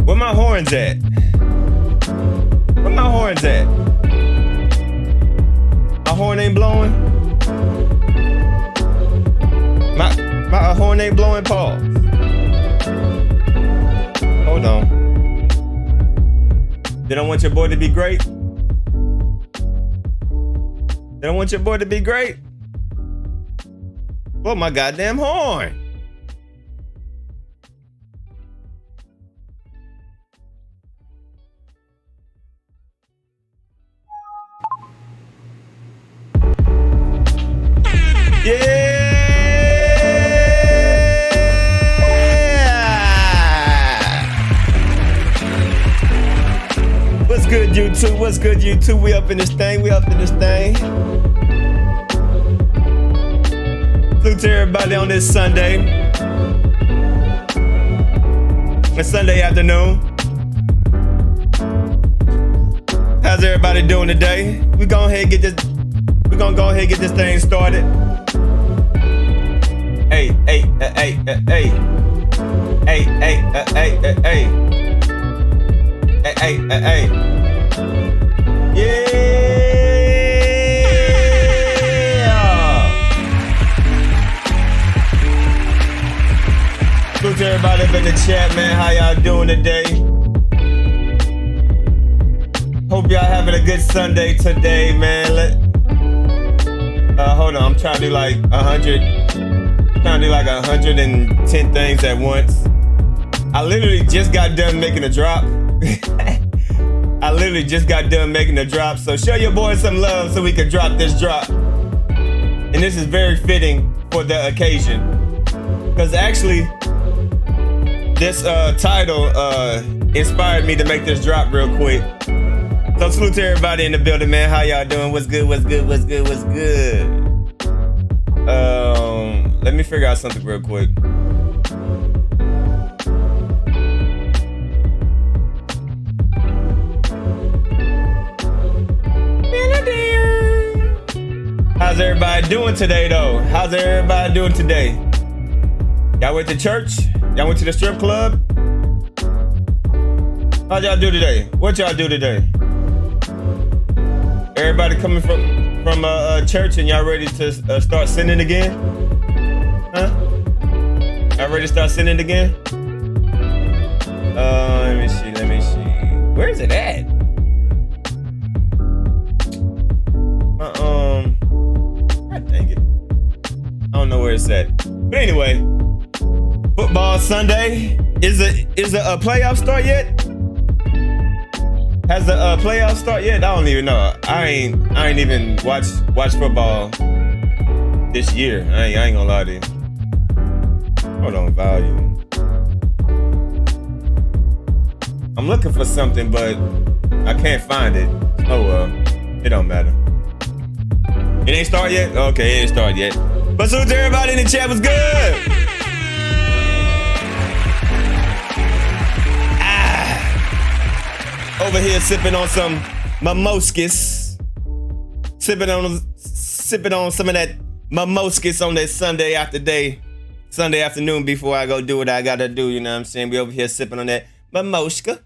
Where my horns at? Where my horns at? My horn ain't blowing. My horn ain't blowing. Pause. Hold on. They don't want your boy to be great. They don't want your boy to be great. Blow my goddamn horn. Yeah. What's good, YouTube? What's good, YouTube? We up in this thing. We up in this thing. Salute to everybody on this Sunday. It's Sunday afternoon. How's everybody doing today? We're gonna go ahead and get this thing started. Hey. Hey. Yeah. Salute to everybody up in the chat, man. How y'all doing today? Hope y'all having a good Sunday today, man. Hold on, I'm trying to do like 110 things at once. I literally just got done making a drop. So show your boy some love so we can drop this drop. And this is very fitting for the occasion. Because actually, this title inspired me to make this drop real quick. So salute to everybody in the building, man. How y'all doing? What's good? Let me figure out something real quick. How's everybody doing today, though? How's everybody doing today? Y'all went to church? Y'all went to the strip club? How'd y'all do today? What y'all do today? Everybody coming from church and y'all ready to start sinning again? Huh? Y'all ready to start sinning again? Let me see. Where is it at? God dang it. I don't know where it's at. But anyway, football Sunday. Is the playoff start yet? Has the playoffs start yet? I don't even know. I ain't even watch football this year. I ain't gonna lie to you. Hold on, volume. I'm looking for something, but I can't find it. Oh well, it don't matter. It ain't start yet? Okay, it ain't start yet. But salute to everybody in the chat. Was good. Over here sipping on some mimosas. Sipping on some of that mimosas on that Sunday afternoon before I go do what I gotta do, you know what I'm saying? We over here sipping on that mimosa.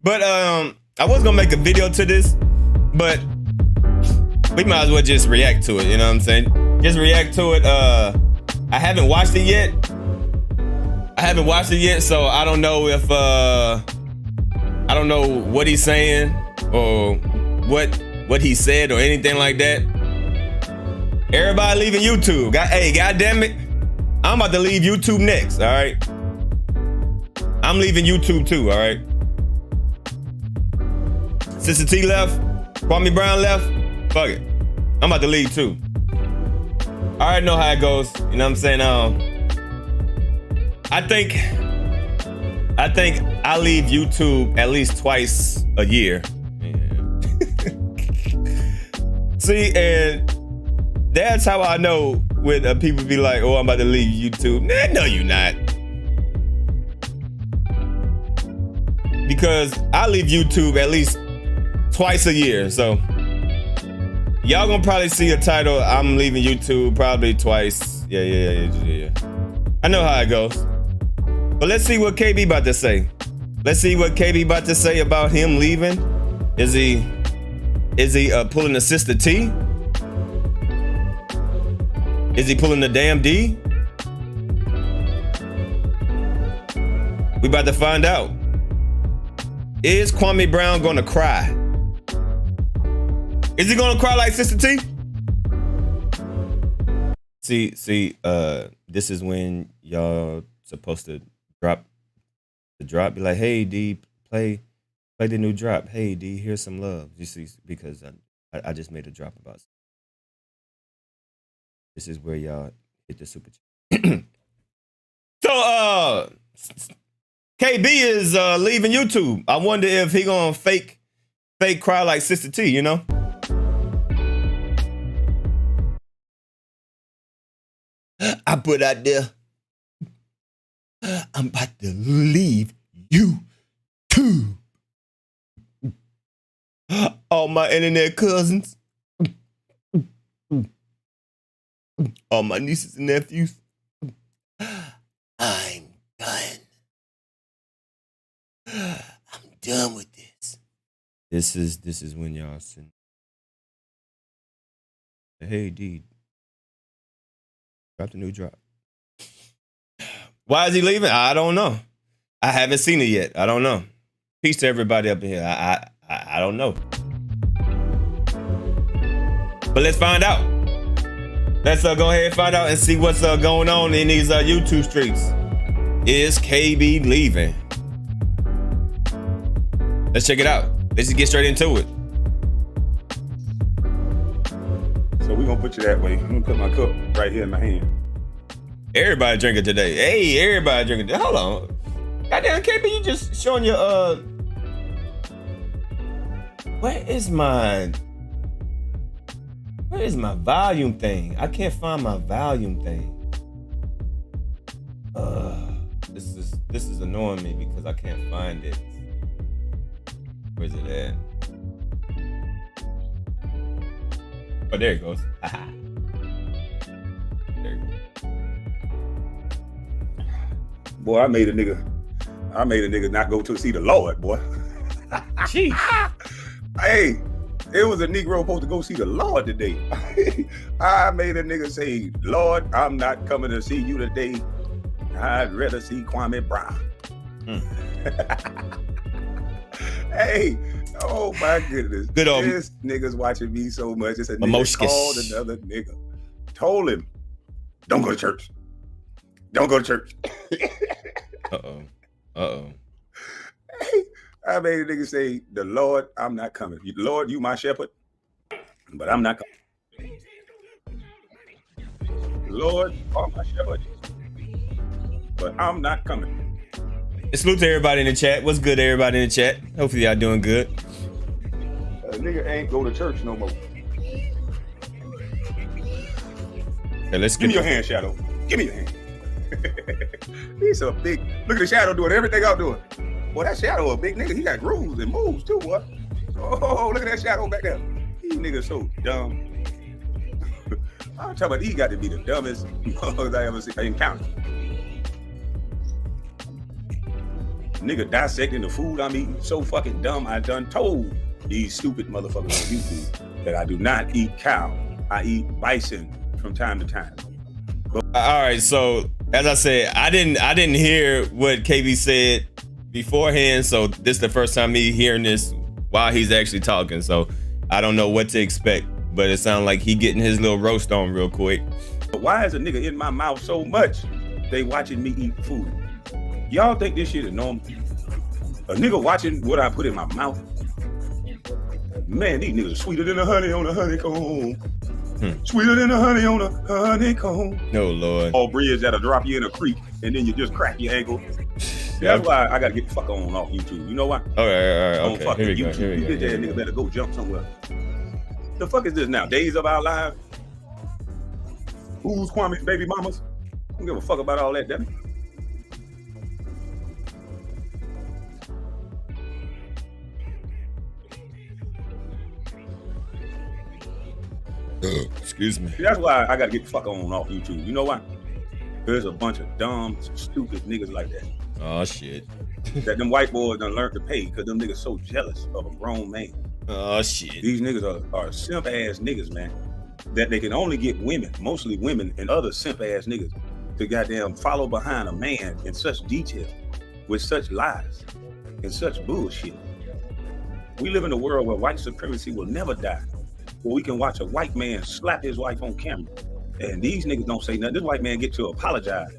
But I was gonna make a video to this, but we might as well just react to it, you know what I'm saying? Just react to it. I haven't watched it yet, so I don't know if I don't know what he's saying or what he said or anything like that. Everybody leaving YouTube. Hey, goddamn it. I'm about to leave YouTube next, all right? I'm leaving YouTube too, all right? Sister T left, Kwame Brown left, fuck it. I'm about to leave too. I already know how it goes, you know what I'm saying? I think I leave YouTube at least twice a year. Yeah. See, and that's how I know when people be like, oh, I'm about to leave YouTube. Nah, no, you're not. Because I leave YouTube at least twice a year. So y'all gonna probably see a title, I'm leaving YouTube probably twice. Yeah. I know how it goes. But let's see what KB about to say. Let's see what KB about to say about him leaving. Is he pulling the Sister T? Is he pulling the damn D? We about to find out. Is Kwame Brown gonna cry? Is he gonna cry like Sister T? See, this is when y'all supposed to drop the drop. Be like, hey D, play the new drop. Hey D, here's some love. You see, because I just made a drop about. This is where y'all hit the super chat. So KB is leaving YouTube. I wonder if he gonna fake cry like Sister T, you know? I put out there, I'm about to leave YouTube. All my internet cousins, all my nieces and nephews, I'm done. I'm done with this. This is when y'all send. Hey D, drop the new drop. Why is he leaving? I don't know. I haven't seen it yet. I don't know. Peace to everybody up in here. I don't know. But let's find out. Let's go ahead and find out and see what's going on in these YouTube streets. Is KB leaving? Let's check it out. Let's just get straight into it. So we're gonna put you that way. I'm gonna put my cup right here in my hand. Everybody drinking today. Hey, everybody drinking today. Hold on. Goddamn, KB, you just showing your where is my volume thing? I can't find my volume thing. This is annoying me because I can't find it. Where's it at? Oh, there it goes. There it goes. Boy, I made a nigga not go to see the Lord, boy. Jeez. Hey, it was a Negro supposed to go see the Lord today. I made a nigga say, Lord, I'm not coming to see you today. I'd rather see Kwame Brown. Hey, oh my goodness. Good old. This nigga's watching me so much. It's a nigga called another nigga. Told him, don't go to church. Don't go to church. Uh-oh. Hey, I made a nigga say, the Lord, I'm not coming. Lord, you my shepherd, but I'm not coming. Lord, you are my shepherd, but I'm not coming. Salute to everybody in the chat. What's good, everybody in the chat? Hopefully y'all doing good. Nigga ain't go to church no more. Okay, let's give me your hand, Shadow. Give me your hand. He's a big. Look at the Shadow doing everything I'm doing. Boy, that Shadow a big nigga. He got grooves and moves too, boy. Oh, look at that Shadow back there. These niggas so dumb. I'm talking about these got to be the dumbest motherfuckers I ever encountered. Nigga dissecting the food I'm eating. So fucking dumb. I done told these stupid motherfuckers on YouTube that I do not eat cow. I eat bison from time to time. But all right, so as I said, I didn't hear what KB said beforehand, so this is the first time me hearing this while he's actually talking. So I don't know what to expect, but it sounds like he getting his little roast on real quick. But why is a nigga in my mouth so much? They watching me eat food. Y'all think this shit is normal? A nigga watching what I put in my mouth? Man, these niggas are sweeter than the honey on a honeycomb. Sweeter than the honey on a honeycomb. No, Lord. All bridge that'll drop you in a creek and then you just crack your ankle. That's why I gotta get the fuck on off YouTube. You know why? All right. On Okay. fucking Here we YouTube. You bitch ass nigga better go jump somewhere. The fuck is this now? Days of Our Lives? Who's Kwame's baby mamas? I don't give a fuck about all that, damn it. Excuse me. That's why I gotta get the fuck on off YouTube. You know why? There's a bunch of dumb, stupid niggas like that. Oh shit. That them white boys done learned to pay because them niggas so jealous of a grown man. Oh shit. These niggas are simp ass niggas, man. That they can only get women, mostly women and other simp ass niggas, to goddamn follow behind a man in such detail, with such lies and such bullshit. We live in a world where white supremacy will never die, where we can watch a white man slap his wife on camera, and these niggas don't say nothing. This white man get to apologize,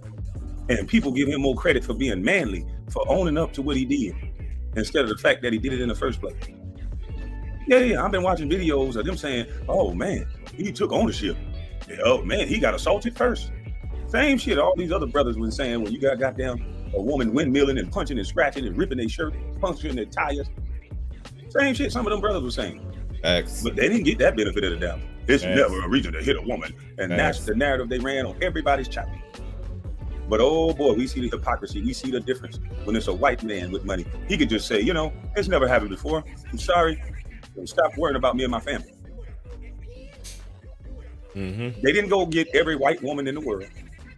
and people give him more credit for being manly, for owning up to what he did, instead of the fact that he did it in the first place. Yeah, I've been watching videos of them saying, oh man, he took ownership. Yeah, oh man, he got assaulted first. Same shit all these other brothers were saying when you got goddamn a woman windmilling and punching and scratching and ripping their shirt, puncturing their tires. Same shit some of them brothers were saying. X. But they didn't get that benefit of the doubt. It's never a reason to hit a woman. And that's the narrative they ran on everybody's channel. But oh boy, we see the hypocrisy. We see the difference when it's a white man with money. He could just say, you know, it's never happened before. I'm sorry. Stop worrying about me and my family. Mm-hmm. They didn't go get every white woman in the world.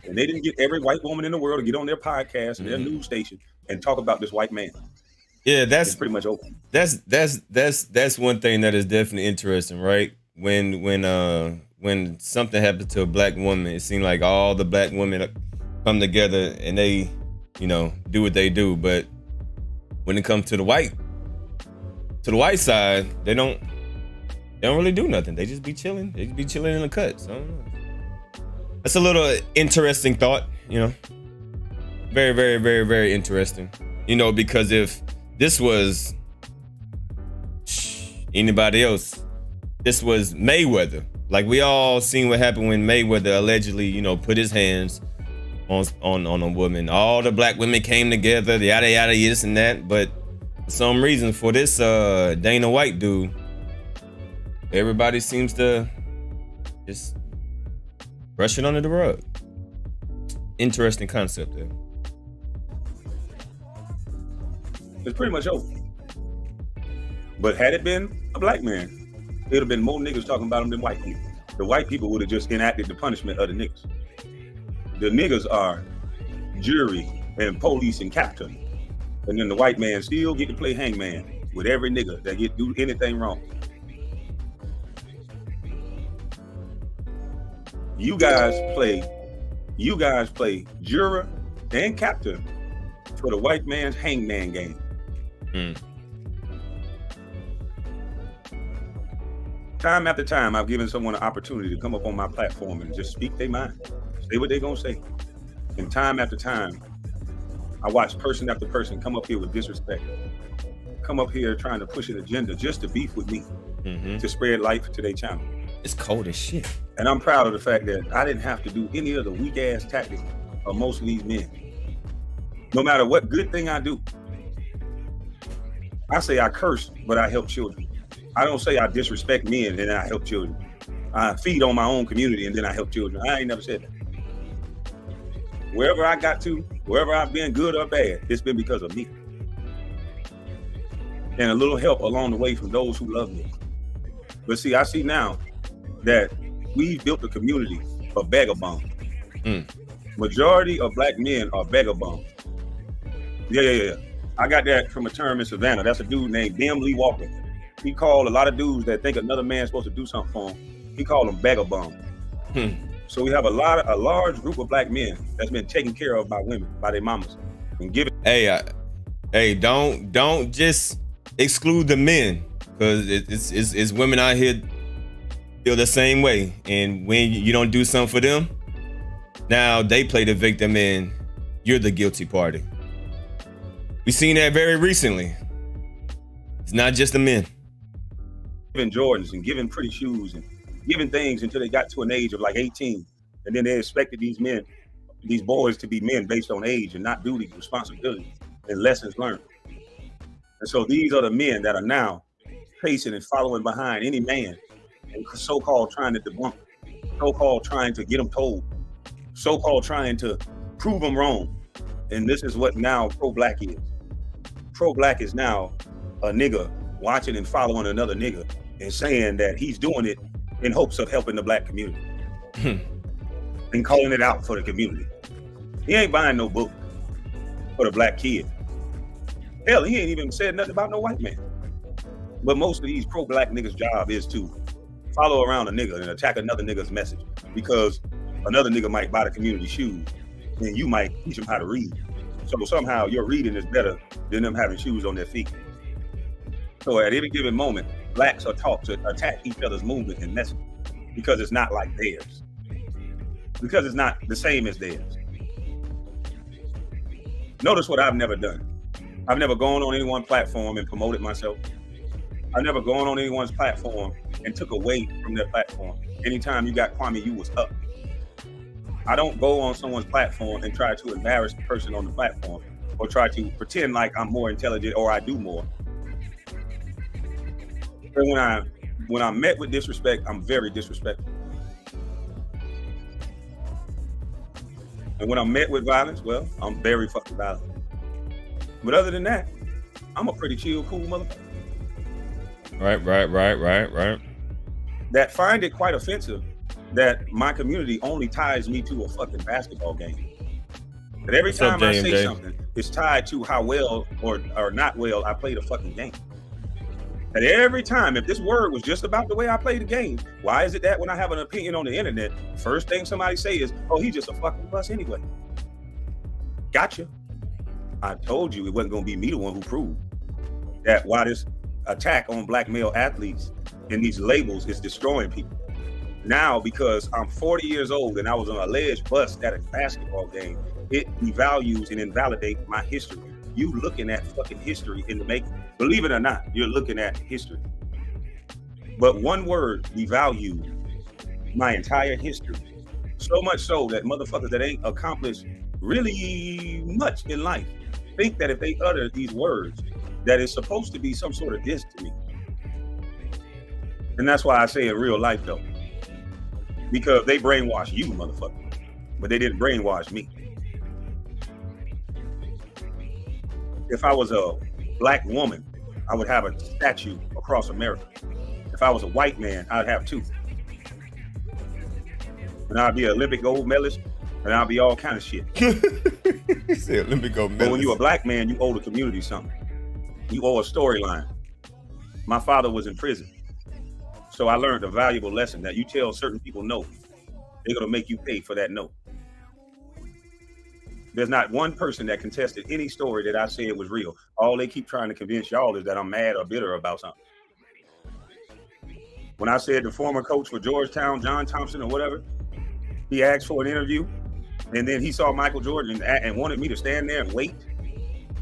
And they didn't get every white woman in the world to get on their podcast and their news station and talk about this white man. Yeah, that's it's pretty much open. That's one thing that is definitely interesting, right? When something happens to a black woman, it seems like all the black women come together and they, you know, do what they do. But when it comes to the white side, they don't really do nothing. They just be chilling. They just be chilling in the cuts. I don't know. That's a little interesting thought, you know. Very, very, very, very interesting. You know, because if this was anybody else, this was Mayweather. Like we all seen what happened when Mayweather allegedly, you know, put his hands on a woman. All the black women came together, yada yada, this and that. But for some reason, for this Dana White dude, everybody seems to just brush it under the rug. Interesting concept there. It's pretty much over. But had it been a black man, it'd have been more niggas talking about him than white people. The white people would have just enacted the punishment of the niggas. The niggas are jury and police and captain. And then the white man still get to play hangman with every nigga that do anything wrong. You guys play juror and captain for the white man's hangman game. Time after time, I've given someone an opportunity to come up on my platform and just speak their mind, say what they're gonna say. And time after time, I watch person after person come up here with disrespect, come up here trying to push an agenda just to beef with me, to spread light to their channel. It's cold as shit. And I'm proud of the fact that I didn't have to do any of the weak ass tactics of most of these men. No matter what good thing I do, I say I curse, but I help children. I don't say I disrespect men and then I help children. I feed on my own community and then I help children. I ain't never said that. Wherever I got to, wherever I've been, good or bad, it's been because of me. And a little help along the way from those who love me. But see, I see now that we've built a community of vagabonds. Majority of black men are vagabonds. Yeah. I got that from a term in Savannah. That's a dude named Dim Lee Walker. He called a lot of dudes that think another man's supposed to do something for him. He called them vagabonds. So we have a large group of black men that's been taken care of by women, by their mamas, and given. Hey, don't just exclude the men, because it's women out here feel the same way, and when you don't do something for them, now they play the victim and you're the guilty party. We seen that very recently. It's not just the men. Giving Jordans and giving pretty shoes and giving things until they got to an age of like 18. And then they expected these boys to be men based on age and not duty, responsibility, and lessons learned. And so these are the men that are now pacing and following behind any man and so-called trying to debunk, so-called trying to get them told, so-called trying to prove them wrong. And this is what now pro-black is. Pro-black is now a nigga watching and following another nigga and saying that he's doing it in hopes of helping the black community and calling it out for the community. He ain't buying no book for the black kid. Hell, he ain't even said nothing about no white man. But most of these pro-black niggas' job is to follow around a nigga and attack another nigga's message because another nigga might buy the community shoes and you might teach them how to read. So somehow your reading is better than them having shoes on their feet. So at any given moment, blacks are taught to attack each other's movement and message because it's not like theirs. Because it's not the same as theirs. Notice what I've never done. I've never gone on any one platform and promoted myself. I've never gone on anyone's platform and took away from their platform. Anytime you got Kwame, you was up. I don't go on someone's platform and try to embarrass the person on the platform or try to pretend like I'm more intelligent or I do more. And when I'm met with disrespect, I'm very disrespectful. And when I'm met with violence, well, I'm very fucking violent. But other than that, I'm a pretty chill, cool motherfucker. Right. That find it quite offensive that my community only ties me to a fucking basketball game. That every time I say something, it's tied to how well or not well I played a fucking game. That every time, if this word was just about the way I play the game, why is it that when I have an opinion on the internet, first thing somebody say is, oh, he's just a fucking bus anyway. Gotcha. I told you it wasn't gonna be me the one who proved that why this attack on black male athletes and these labels is destroying people. Now, because I'm 40 years old and I was an alleged bust at a basketball game, it devalues and invalidates my history. You looking at fucking history in the making. Believe it or not, you're looking at history. But one word devalued my entire history. So much so that motherfuckers that ain't accomplished really much in life think that if they utter these words, that it's supposed to be some sort of diss to me. And that's why I say in real life though, because they brainwash you, motherfucker, but they didn't brainwash me. If I was a black woman, I would have a statue across America. If I was a white man, I'd have two. And I'd be an Olympic gold medalist, and I'd be all kind of shit. He said Olympic gold medalist. But when you're a black man, you owe the community something. You owe a storyline. My father was in prison. So I learned a valuable lesson that you tell certain people no, they're gonna make you pay for that no. There's not one person that contested any story that I said was real. All they keep trying to convince y'all is that I'm mad or bitter about something. When I said the former coach for Georgetown, John Thompson or whatever, he asked for an interview and then he saw Michael Jordan and wanted me to stand there and wait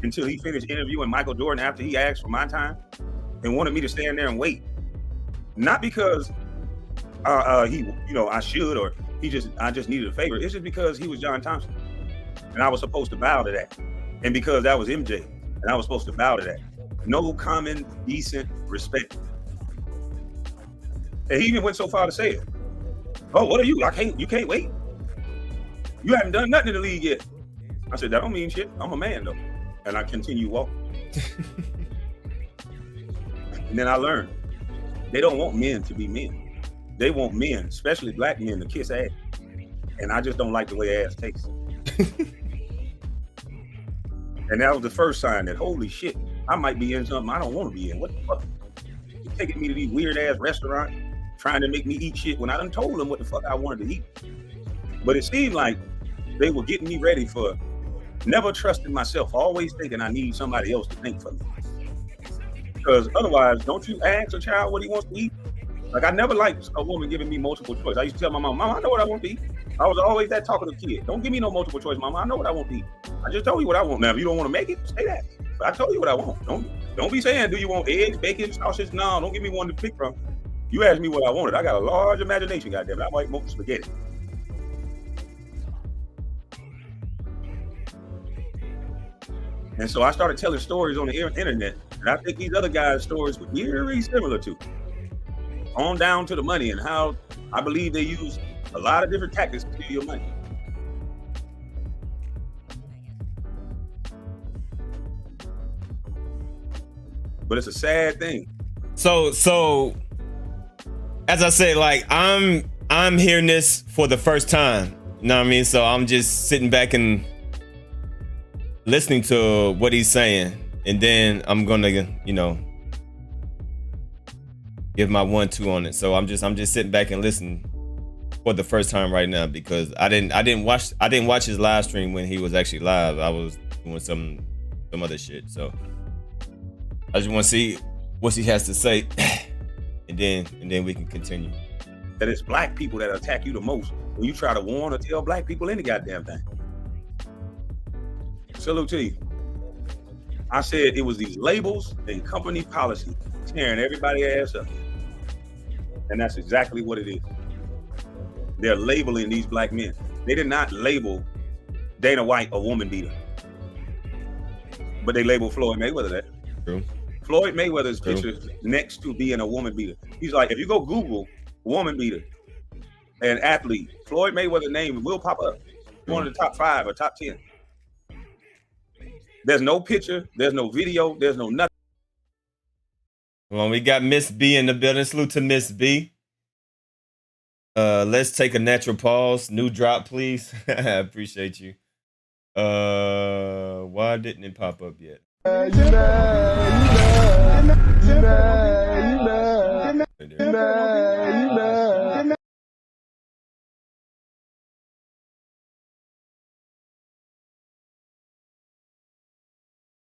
until he finished interviewing Michael Jordan after he asked for my time and wanted me to stand there and wait. Not because he, I should or I just needed a favor. It's just because he was John Thompson. And I was supposed to bow to that. And because that was MJ, and I was supposed to bow to that. No common, decent respect. And he even went so far to say it. Oh, what are you? You can't wait. You haven't done nothing in the league yet. I said, that don't mean shit. I'm a man though. And I continue walking. And then I learned, they don't want men to be men. They want men, especially black men, to kiss ass. And I just don't like the way ass tastes. And that was the first sign that, holy shit, I might be in something I don't want to be in. What the fuck? You taking me to these weird ass restaurants, trying to make me eat shit when I done told them what the fuck I wanted to eat. But it seemed like they were getting me ready for never trusting myself, always thinking I need somebody else to think for me. Because otherwise, don't you ask a child what he wants to eat? Like, I never liked a woman giving me multiple choice. I used to tell my mom, I know what I want to eat. I was always that talkative kid. Don't give me no multiple choice, mama. I know what I want to eat. I just told you what I want. Now, if you don't want to make it, say that. But I told you what I want. Don't be saying, do you want eggs, bacon, sausage? No, don't give me one to pick from. You asked me what I wanted. I got a large imagination, goddamn. I might make spaghetti. And so I started telling stories on the internet. And I think these other guys' stories were very similar to. On down to the money and how I believe they use a lot of different tactics to steal your money. But it's a sad thing. So as I say, like I'm hearing this for the first time. You know what I mean? So I'm just sitting back and listening to what he's saying, and then I'm gonna, you know, give my 1-2 on it. So I'm just sitting back and listening for the first time right now because I didn't watch his live stream when he was actually live. I was doing some other shit. So I just want to see what he has to say, and then we can continue. That it's black people that attack you the most when you try to warn or tell black people any goddamn thing. Salute to you. I said it was these labels and company policy tearing everybody's ass up. And that's exactly what it is. They're labeling these black men. They did not label Dana White a woman beater. But they labeled Floyd Mayweather that. True. Floyd Mayweather's picture next to being a woman beater. He's like, if you go Google woman beater and athlete, Floyd Mayweather's name will pop up. One of the top 5 or top 10. There's no picture, there's no video, there's no nothing. Well, we got Miss B in the building. Salute to Miss B. Let's take a natural pause. New drop, please. I appreciate you. Why didn't it pop up yet?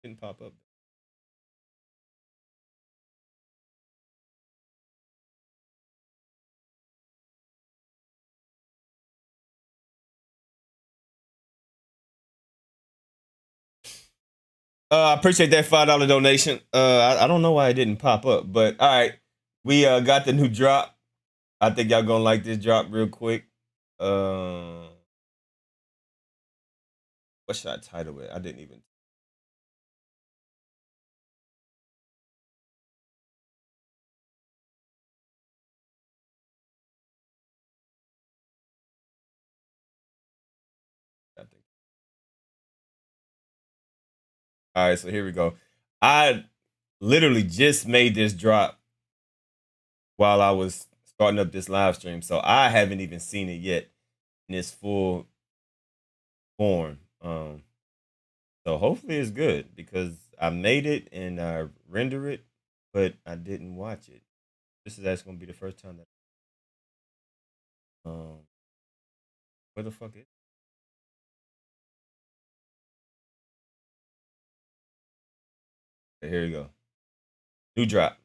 Didn't pop up. I appreciate that $5 donation. I don't know why it didn't pop up, but all right. We got the new drop. I think y'all gonna like this drop real quick. What should I title it? I didn't even. All right, so here we go. I literally just made this drop while I was starting up this live stream, so I haven't even seen it yet in its full form. So hopefully it's good because I made it and I render it, but I didn't watch it. This is actually gonna be the first time that where the fuck is it? Okay, here you go. New drop.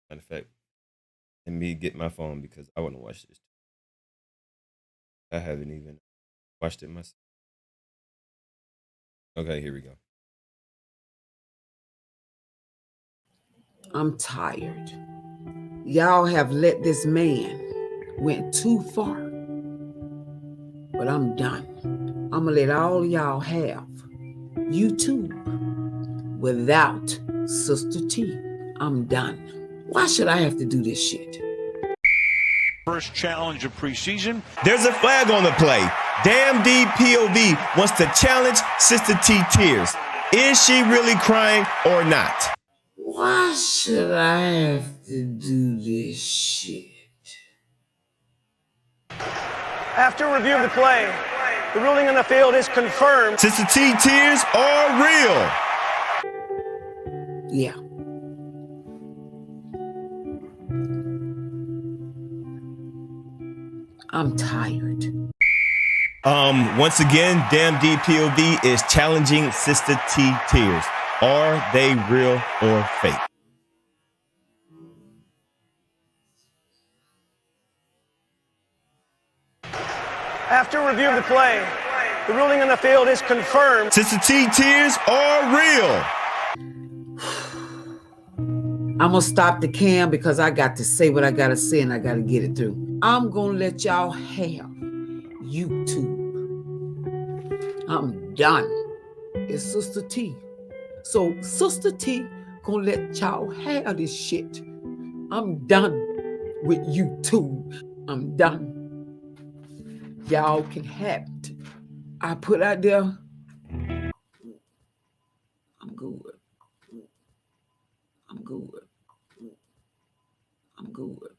Matter of fact, let me get my phone because I want to watch this. I haven't even watched it myself. Okay, here we go. I'm tired. Y'all have let this man went too far. But I'm done. I'm gonna let all y'all have YouTube without Sister T. I'm done. Why should I have to do this shit? First challenge of preseason. There's a flag on the play. Damn D POV wants to challenge Sister T Tears. Is she really crying or not? Why should I have to do this shit? After review of the play, the ruling on the field is confirmed. Sister T Tears are real. Yeah. I'm tired. Once again, Damn DPOV is challenging Sister T Tears. Are they real or fake? After review of the play, the ruling on the field is confirmed. Sister T Tears are real. I'm gonna stop the cam because I got to say what I gotta say and I gotta get it through. I'm gonna let y'all have YouTube. I'm done. It's Sister T. So Sister T gonna let y'all have this shit. I'm done with YouTube. I'm done. Y'all can have it. I put out there, I'm good. I'm good. I'm good.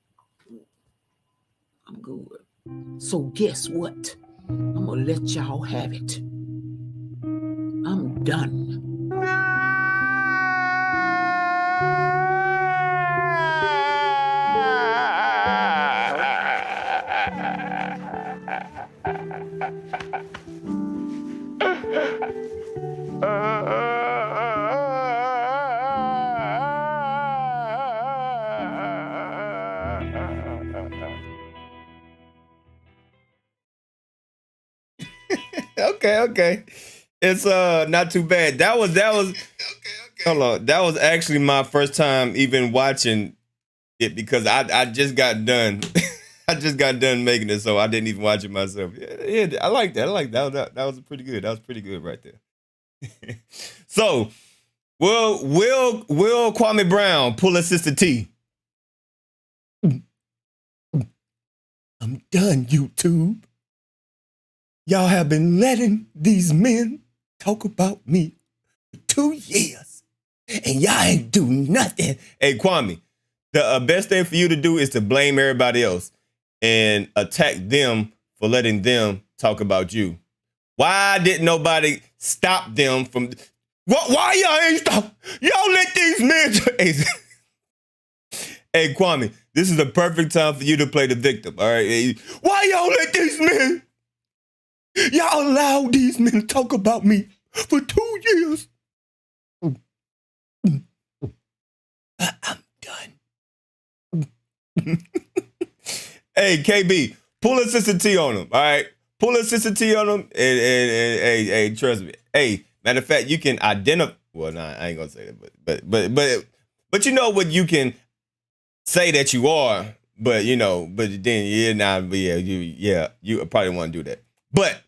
I'm good. So guess what? I'm gonna let y'all have it. done. Okay. It's not too bad. That was hold on. That was actually my first time even watching it because I just got done. I just got done making it, so I didn't even watch it myself. Yeah, I like that. That was pretty good. That was pretty good right there. So, will Kwame Brown pull a Sister T? I'm done, YouTube. Y'all have been letting these men talk about me for 2 years, and y'all ain't do nothing. Hey, Kwame, the best thing for you to do is to blame everybody else and attack them for letting them talk about you. Why didn't nobody stop them from... Why y'all ain't stop? Y'all let these men... Hey, Kwame, this is the perfect time for you to play the victim, all right? Why y'all let these men... Y'all allow these men to talk about me for 2 years. I'm done. Hey, KB, pull a Sister T on him, all right? Pull a Sister T on him, and hey, trust me. Hey, matter of fact, you can identify. Well, nah, I ain't gonna say that, but you know what you can say that you are, but you know, but then you probably want to do that. But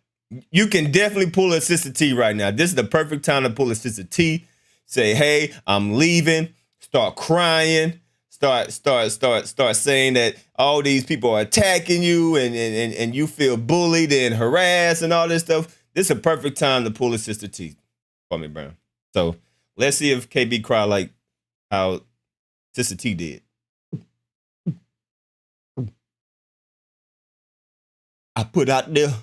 you can definitely pull a Sister T right now. This is the perfect time to pull a Sister T. Say, hey, I'm leaving. Start crying. Start saying that all these people are attacking you and you feel bullied and harassed and all this stuff. This is a perfect time to pull a Sister T. Kwame Brown. So let's see if KB cry like how Sister T did. I put out there.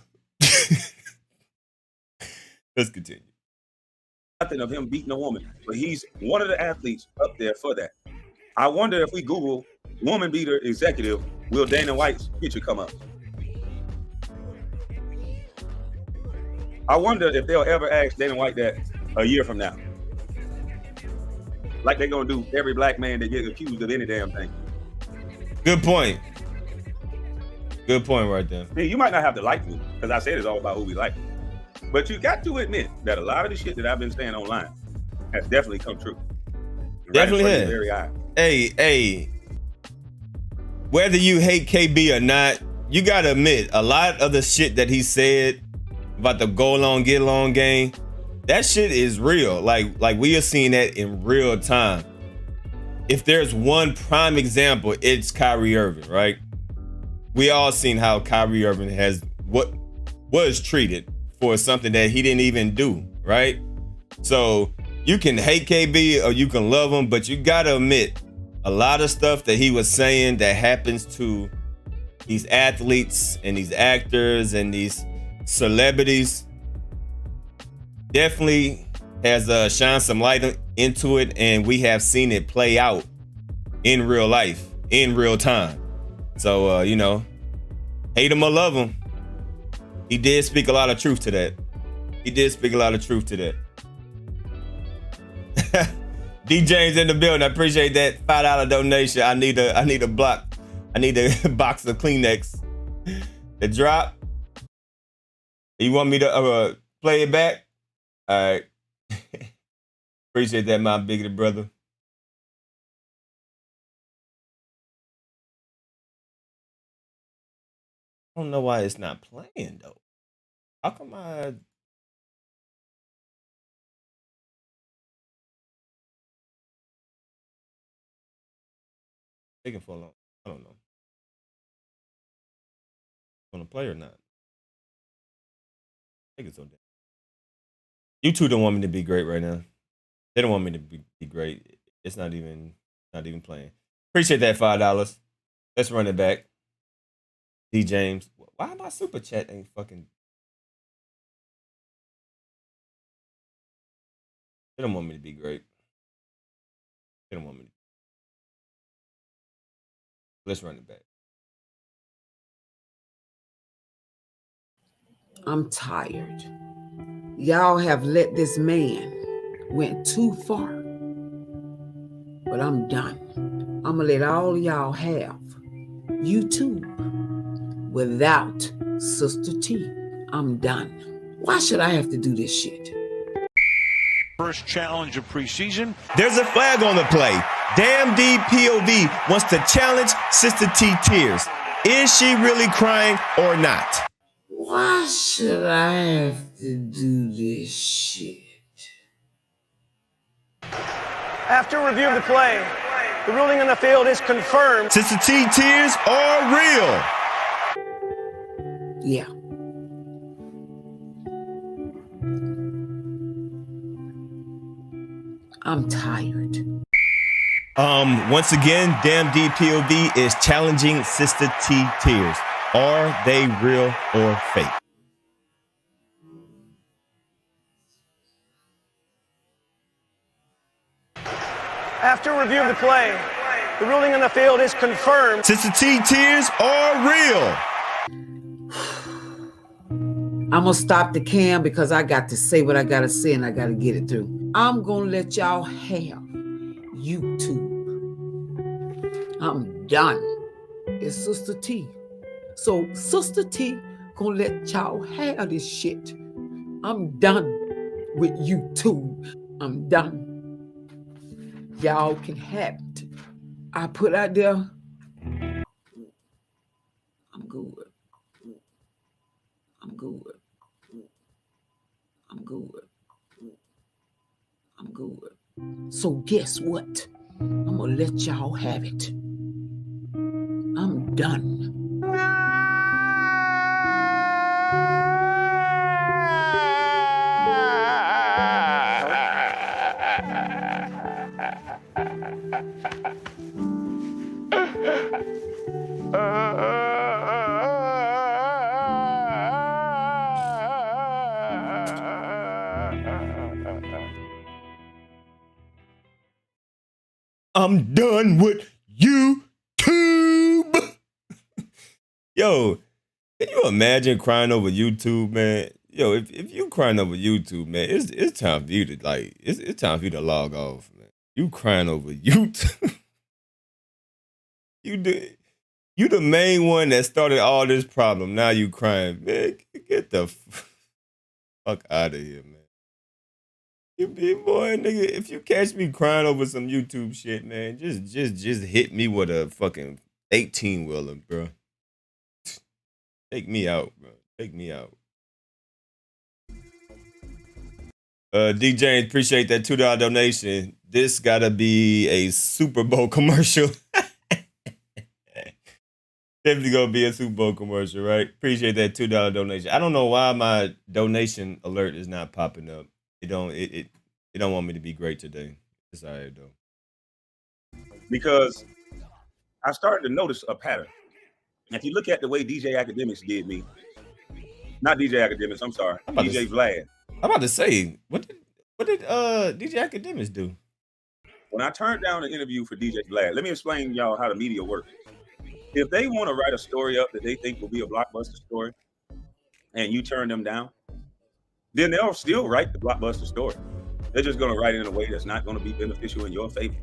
Let's continue. Nothing of him beating a woman, but he's one of the athletes up there for that. I wonder if we Google woman beater executive, will Dana White's picture come up? I wonder if they'll ever ask Dana White that a year from now. Like they're gonna do every black man that gets accused of any damn thing. Good point. Good point right there. I mean, you might not have to like me, because I said it's all about who we like. But you got to admit that a lot of the shit that I've been saying online has definitely come true. Definitely right has. Very eye. Hey, whether you hate KB or not, you gotta admit, a lot of the shit that he said about the go along, get along game, that shit is real. Like we are seeing that in real time. If there's one prime example, it's Kyrie Irving, right? We all seen how Kyrie Irving was treated for something that he didn't even do, right? So you can hate KB or you can love him, but you gotta admit, a lot of stuff that he was saying that happens to these athletes and these actors and these celebrities definitely has shined some light into it, and we have seen it play out in real life, in real time. So, hate him or love him, he did speak a lot of truth to that. D James in the building. I appreciate that $5 donation. I need a box of Kleenex. The drop. You want me to play it back? All right. Appreciate that, my bigoted brother. I don't know why it's not playing though. How come I... taking for long? I don't know. Want to play or not? I think it's so damn. You two don't want me to be great right now. They don't want me to be great. It's not even playing. Appreciate that $5. Let's run it back. D James. Why my super chat ain't fucking... They don't want me to be great. They don't want me to. Let's run it back. I'm tired. Y'all have let this man went too far. But I'm done. I'm gonna let all of y'all have YouTube without Sister T. I'm done. Why should I have to do this shit? First challenge of preseason. There's a flag on the play. Damn D POV wants to challenge Sister T Tears. Is she really crying or not? Why should I have to do this shit? After review of the play, the ruling on the field is confirmed. Sister T Tears are real. Yeah. I'm tired. Once again, Damn D POV is challenging Sister T Tears. Are they real or fake? After review of the play, the ruling on the field is confirmed. Sister T Tears are real. I'm gonna stop the cam because I got to say what I gotta say and I gotta get it through. I'm gonna let y'all have YouTube. I'm done. It's Sister T. So Sister T gonna let y'all have this shit. I'm done with YouTube. I'm done. Y'all can have it. I put out there. I'm good. I'm good. I'm good. I'm good. So guess what? I'm gonna let y'all have it. I'm done. I'm done with YouTube. Yo, can you imagine crying over YouTube, man? Yo, if you crying over YouTube, man, it's time for you to it's time for you to log off, man. You crying over YouTube. You the main one that started all this problem. Now you crying, man. Get the fuck out of here, man. You big boy, nigga. If you catch me crying over some YouTube shit, man, just hit me with a fucking 18-wheeler, bro. Take me out, bro. Take me out. D James, appreciate that $2 donation. This gotta be a Super Bowl commercial. Definitely gonna be a Super Bowl commercial, right? Appreciate that $2 donation. I don't know why my donation alert is not popping up. It don't want me to be great today. It's all right though. Because I started to notice a pattern. If you look at the way DJ Academics did me, not DJ Academics, I'm sorry, DJ Vlad. I'm about to say, what did DJ Academics do? When I turned down an interview for DJ Vlad, let me explain y'all how the media works. If they want to write a story up that they think will be a blockbuster story, and you turn them down, then they'll still write the blockbuster story. They're just going to write it in a way that's not going to be beneficial in your favor.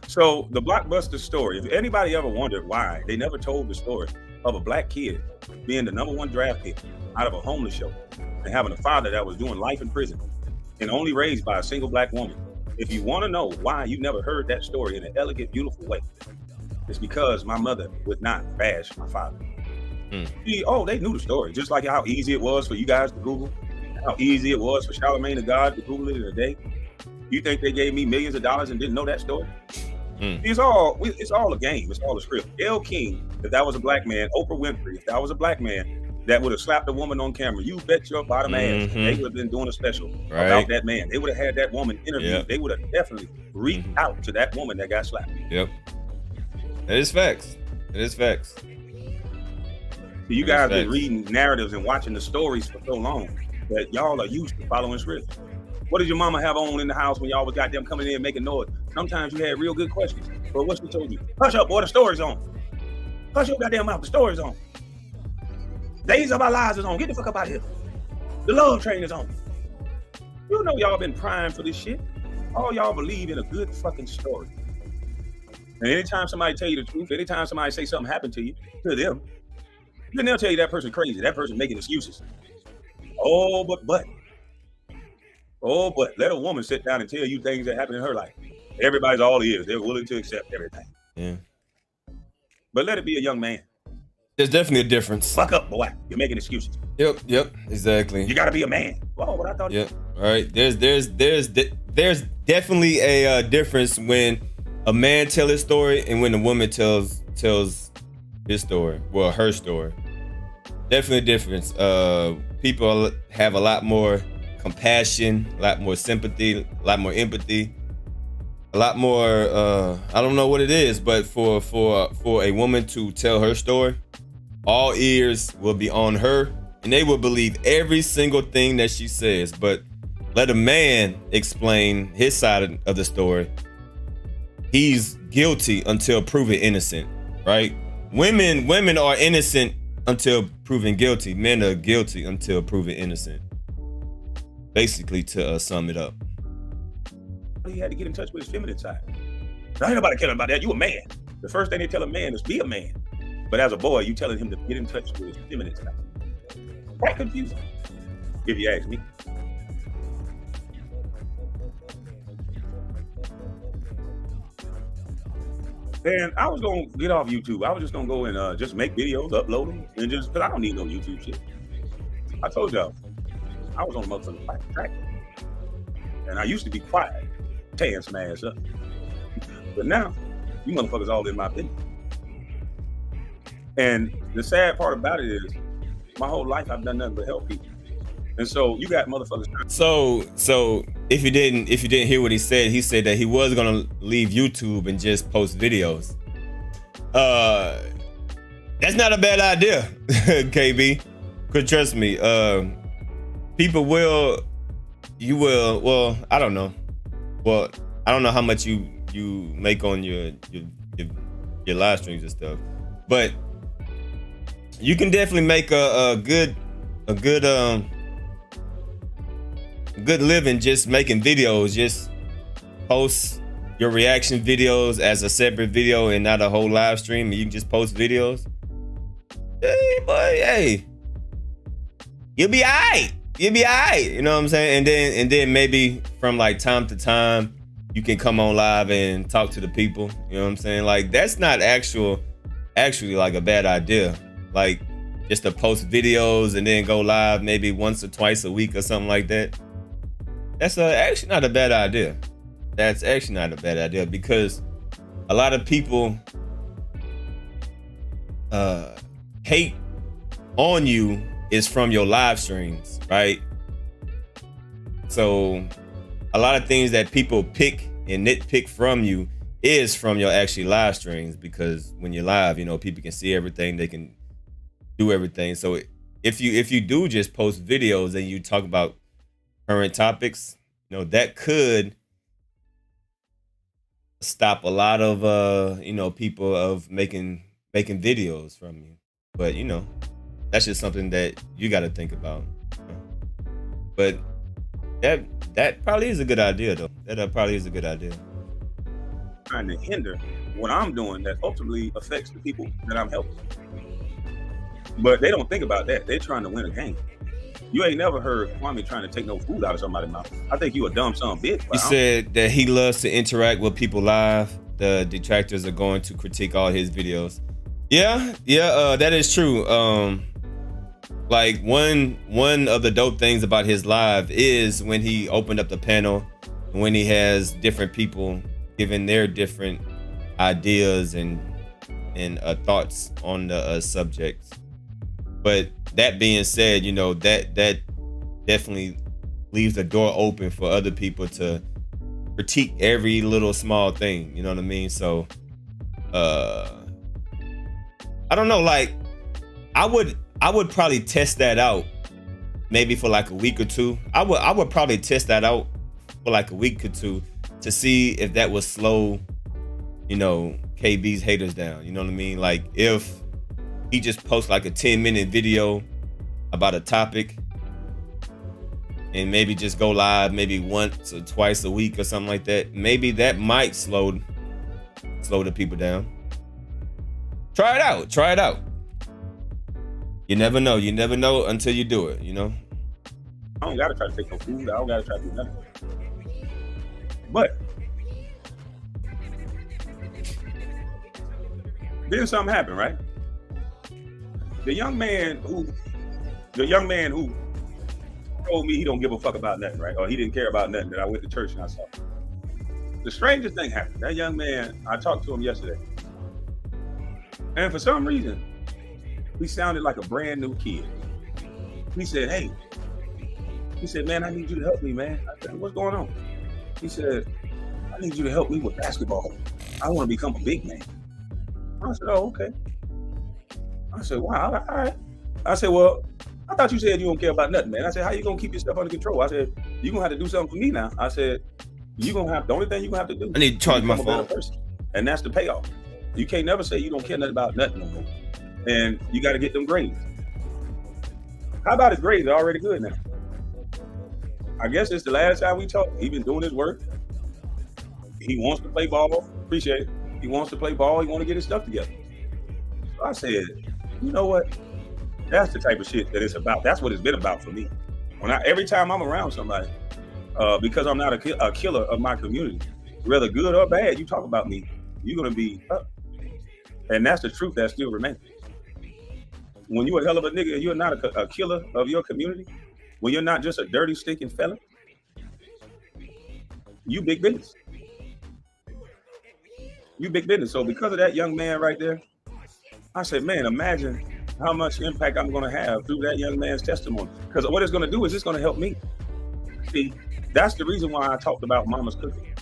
So the blockbuster story, if anybody ever wondered why they never told the story of a black kid being the #1 draft pick out of a homeless shelter and having a father that was doing life in prison and only raised by a single black woman, if you want to know why you never heard that story in an elegant, beautiful way, it's because my mother would not bash my father. They knew the story, just like how easy it was for you guys to Google, how easy it was for Charlamagne the God to Google it in a day. You think they gave me millions of dollars and didn't know that story? It's all a game. It's all a script. Elle King, if that was a black man, Oprah Winfrey, if that was a black man that would have slapped a woman on camera, you bet your bottom ass they would have been doing a special about that man. They would have had that woman interviewed. Yep. They would have definitely reached out to that woman that got slapped. Yep. It is facts. It is facts. So you guys been reading narratives and watching the stories for so long that y'all are used to following scripts. What did your mama have on in the house when y'all was goddamn coming in making noise? Sometimes you had real good questions. But what she told you? Hush up, boy, the story's on. Hush your goddamn mouth, the story's on. Days of Our Lives is on. Get the fuck up out of here. The Love Train is on. You know y'all been primed for this shit. All y'all believe in a good fucking story. And anytime somebody tell you the truth, anytime somebody say something happened to them, then they'll tell you that person crazy. That person making excuses. Oh, but let a woman sit down and tell you things that happen in her life. Everybody's all ears. They're willing to accept everything. Yeah. But let it be a young man. There's definitely a difference. Fuck up, boy. You're making excuses. Yep, exactly. You gotta be a man. Oh, what I thought. Yep. All right. There's definitely a difference when a man tells his story and when a woman tells his story. Well, her story. Definitely a difference. People have a lot more compassion, a lot more sympathy, a lot more empathy, a lot more. I don't know what it is, but for a woman to tell her story, all ears will be on her, and they will believe every single thing that she says. But let a man explain his side of the story. He's guilty until proven innocent, right? Women are innocent until proven guilty. Men are guilty until proven innocent. Basically, to sum it up. He had to get in touch with his feminine side. Now, ain't nobody caring about that. You a man. The first thing they tell a man is be a man. But as a boy, you telling him to get in touch with his feminine side. Quite confusing, if you ask me. And I was gonna get off YouTube. I was just gonna go and just make videos, upload them, and just because I don't need no YouTube shit. I told y'all, I was on a motherfucking track, and I used to be quiet, tearing some ass up. But now, you motherfuckers all in my business. And the sad part about it is, my whole life I've done nothing but help people. And so you got motherfuckers. So if you didn't hear what he said that he was gonna leave YouTube and just post videos. That's not a bad idea, KB. Cause trust me, people will. Well, I don't know. Well, I don't know how much you make on your live streams and stuff, but you can definitely make a good living just making videos. Just post your reaction videos as a separate video and not a whole live stream, and you can just post videos. Hey, boy, hey, you'll be all right. You know what I'm saying? And then maybe from like time to time, you can come on live and talk to the people. You know what I'm saying? Like, that's not actually like a bad idea. Like, just to post videos and then go live maybe once or twice a week or something like that. That's actually not a bad idea. That's actually not a bad idea, because a lot of people hate on you is from your live streams, right? So a lot of things that people pick and nitpick from you is from your actually live streams, because when you're live, you know, people can see everything, they can do everything. So if you do just post videos and you talk about current topics, you know, that could stop a lot of people of making videos from you. But you know, that's just something that you got to think about. But that probably is a good idea, though. That probably is a good idea. Trying to hinder what I'm doing that ultimately affects the people that I'm helping. But they don't think about that. They're trying to win a game. You ain't never heard Kwame trying to take no food out of somebody's mouth. I think you a dumb son of a bitch. He said that he loves to interact with people live. The detractors are going to critique all his videos. Yeah, that is true. Like one of the dope things about his live is when he opened up the panel, when he has different people giving their different ideas and thoughts on the subjects. But that being said, you know, that definitely leaves the door open for other people to critique every little small thing. You know what I mean? So, I don't know. Like, I would probably test that out, maybe for like a week or two. I would probably test that out for like a week or two to see if that would slow, you know, KB's haters down. You know what I mean? Like if he just posts like a 10-minute video about a topic and maybe just go live maybe once or twice a week or something like that, maybe that might slow the people down. Try it out. You never know until you do it, you know? I don't gotta try to take no food. I don't gotta try to do nothing. But then something happened, right? The young man who told me he don't give a fuck about nothing, right? Or he didn't care about nothing, that I went to church and I saw. The strangest thing happened. That young man, I talked to him yesterday. And for some reason, he sounded like a brand new kid. He said, hey, man, I need you to help me, man. I said, what's going on? He said, I need you to help me with basketball. I want to become a big man. I said, oh, okay. I said, wow, all right. I said, well, I thought you said you don't care about nothing, man. I said, how you gonna keep yourself under control? I said, you're gonna have to do something for me now. I said, the only thing you're gonna have to do. I need to charge my phone. And that's the payoff. You can't never say you don't care nothing about nothing no more. And you got to get them grades. How about his grades? They're already good now. I guess it's the last time we talked. He's been doing his work. He wants to play ball. Appreciate it. He wants to play ball. He wants to get his stuff together. So I said, you know what? That's the type of shit that it's about. That's what it's been about for me. Every time I'm around somebody, because I'm not a killer of my community, whether good or bad, you talk about me, you're gonna be up. And that's the truth that still remains. When you're a hell of a nigga and you're not a killer of your community, when you're not just a dirty, stinking fella, you big business. You big business. So because of that young man right there, I said, man, imagine how much impact I'm going to have through that young man's testimony. Because what it's going to do is it's going to help me. See, that's the reason why I talked about mama's cooking.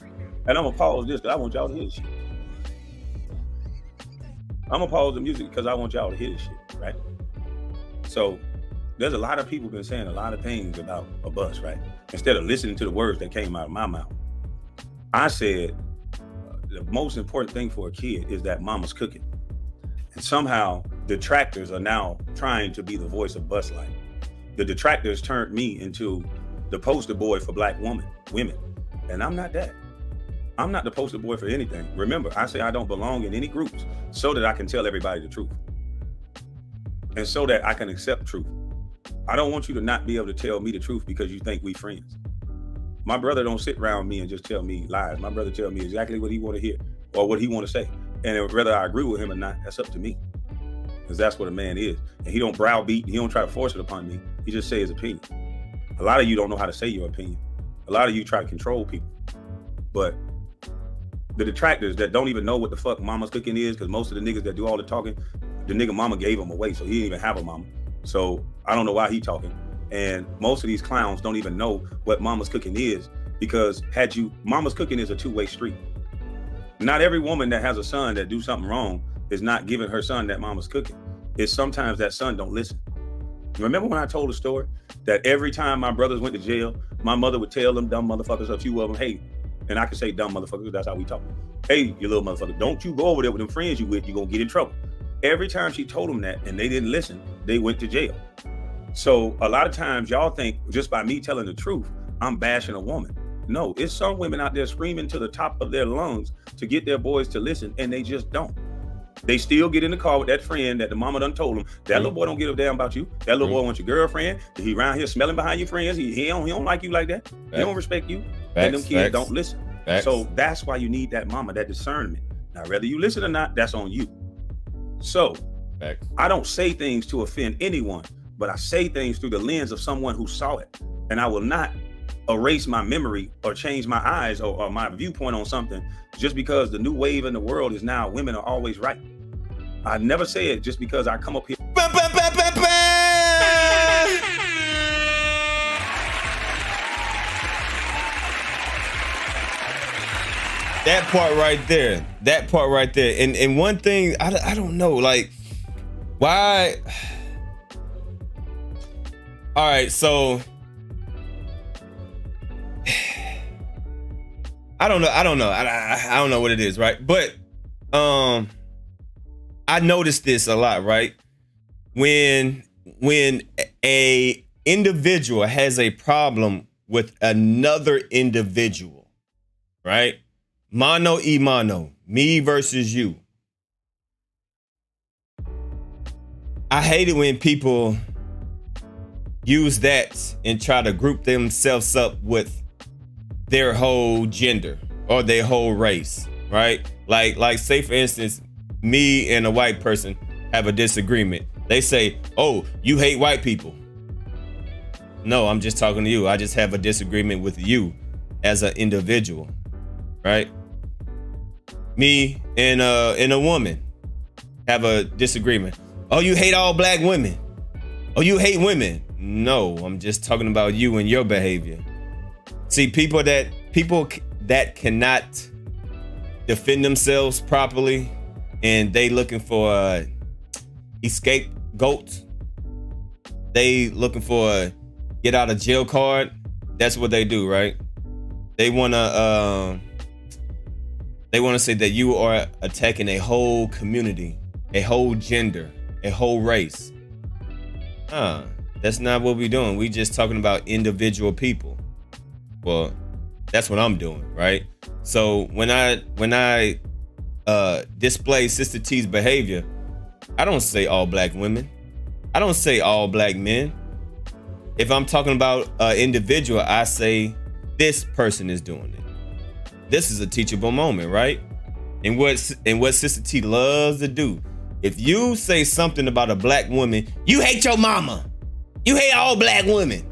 And I'm going to pause this because I want y'all to hear this shit. I'm going to pause the music because I want y'all to hear this shit, right? So there's a lot of people been saying a lot of things about a bus, right? Instead of listening to the words that came out of my mouth. I said, the most important thing for a kid is that mama's cooking. And somehow detractors are now trying to be the voice of bus life. The detractors turned me into the poster boy for black women. And I'm not that. I'm not the poster boy for anything. Remember, I say I don't belong in any groups so that I can tell everybody the truth. And so that I can accept truth. I don't want you to not be able to tell me the truth because you think we friends. My brother don't sit around me and just tell me lies. My brother tell me exactly what he want to hear or what he want to say. And whether I agree with him or not, that's up to me. Because that's what a man is. And he don't browbeat. He don't try to force it upon me. He just say his opinion. A lot of you don't know how to say your opinion. A lot of you try to control people. But the detractors that don't even know what the fuck mama's cooking is, because most of the niggas that do all the talking, the nigga mama gave him away, so he didn't even have a mama. So I don't know why he talking. And most of these clowns don't even know what mama's cooking is, because mama's cooking is a two-way street. Not every woman that has a son that do something wrong is not giving her son that mama's cooking. It's sometimes that son don't listen. Remember when I told a story that every time my brothers went to jail, my mother would tell them dumb motherfuckers, a few of them, hey, and I can say dumb motherfuckers, that's how we talk. Hey, you little motherfucker, don't you go over there with them friends you with, you're gonna get in trouble. Every time she told them that and they didn't listen, they went to jail. So a lot of times y'all think just by me telling the truth, I'm bashing a woman. No, it's some women out there screaming to the top of their lungs to get their boys to listen, and they just don't. They still get in the car with that friend that the mama done told them, that little boy don't give a damn about you. That little boy wants your girlfriend. He around here smelling behind your friends. He don't like you like that. He don't respect you. And them kids don't listen. So that's why you need that mama, that discernment. Now, whether you listen or not, that's on you. So I don't say things to offend anyone, but I say things through the lens of someone who saw it. And I will not erase my memory or change my eyes or my viewpoint on something just because the new wave in the world is now women are always right. I never say it just because I come up here. That part right there. And one thing, I don't know, like, why? All right, so I don't know. I don't know what it is, right? But I noticed this a lot, right? When a individual has a problem with another individual, right? Mano y mano, me versus you. I hate it when people use that and try to group themselves up with their whole gender or their whole race, right? Like say for instance, me and a white person have a disagreement. They say, oh, you hate white people. No, I'm just talking to you. I just have a disagreement with you as an individual, right? Me and a woman have a disagreement. Oh, you hate all black women. Oh, you hate women. No, I'm just talking about you and your behavior. See, people that cannot defend themselves properly and they looking for a scapegoat. They looking for a get out of jail card. That's what they do, right? They wanna say that you are attacking a whole community, a whole gender, a whole race. That's not what we're doing. We just talking about individual people. Well, that's what I'm doing, right? So when I display Sister T's behavior, I don't say all black women. I don't say all black men. If I'm talking about an individual, I say this person is doing it. This is a teachable moment, right? And what Sister T loves to do. If you say something about a black woman, you hate your mama. You hate all black women.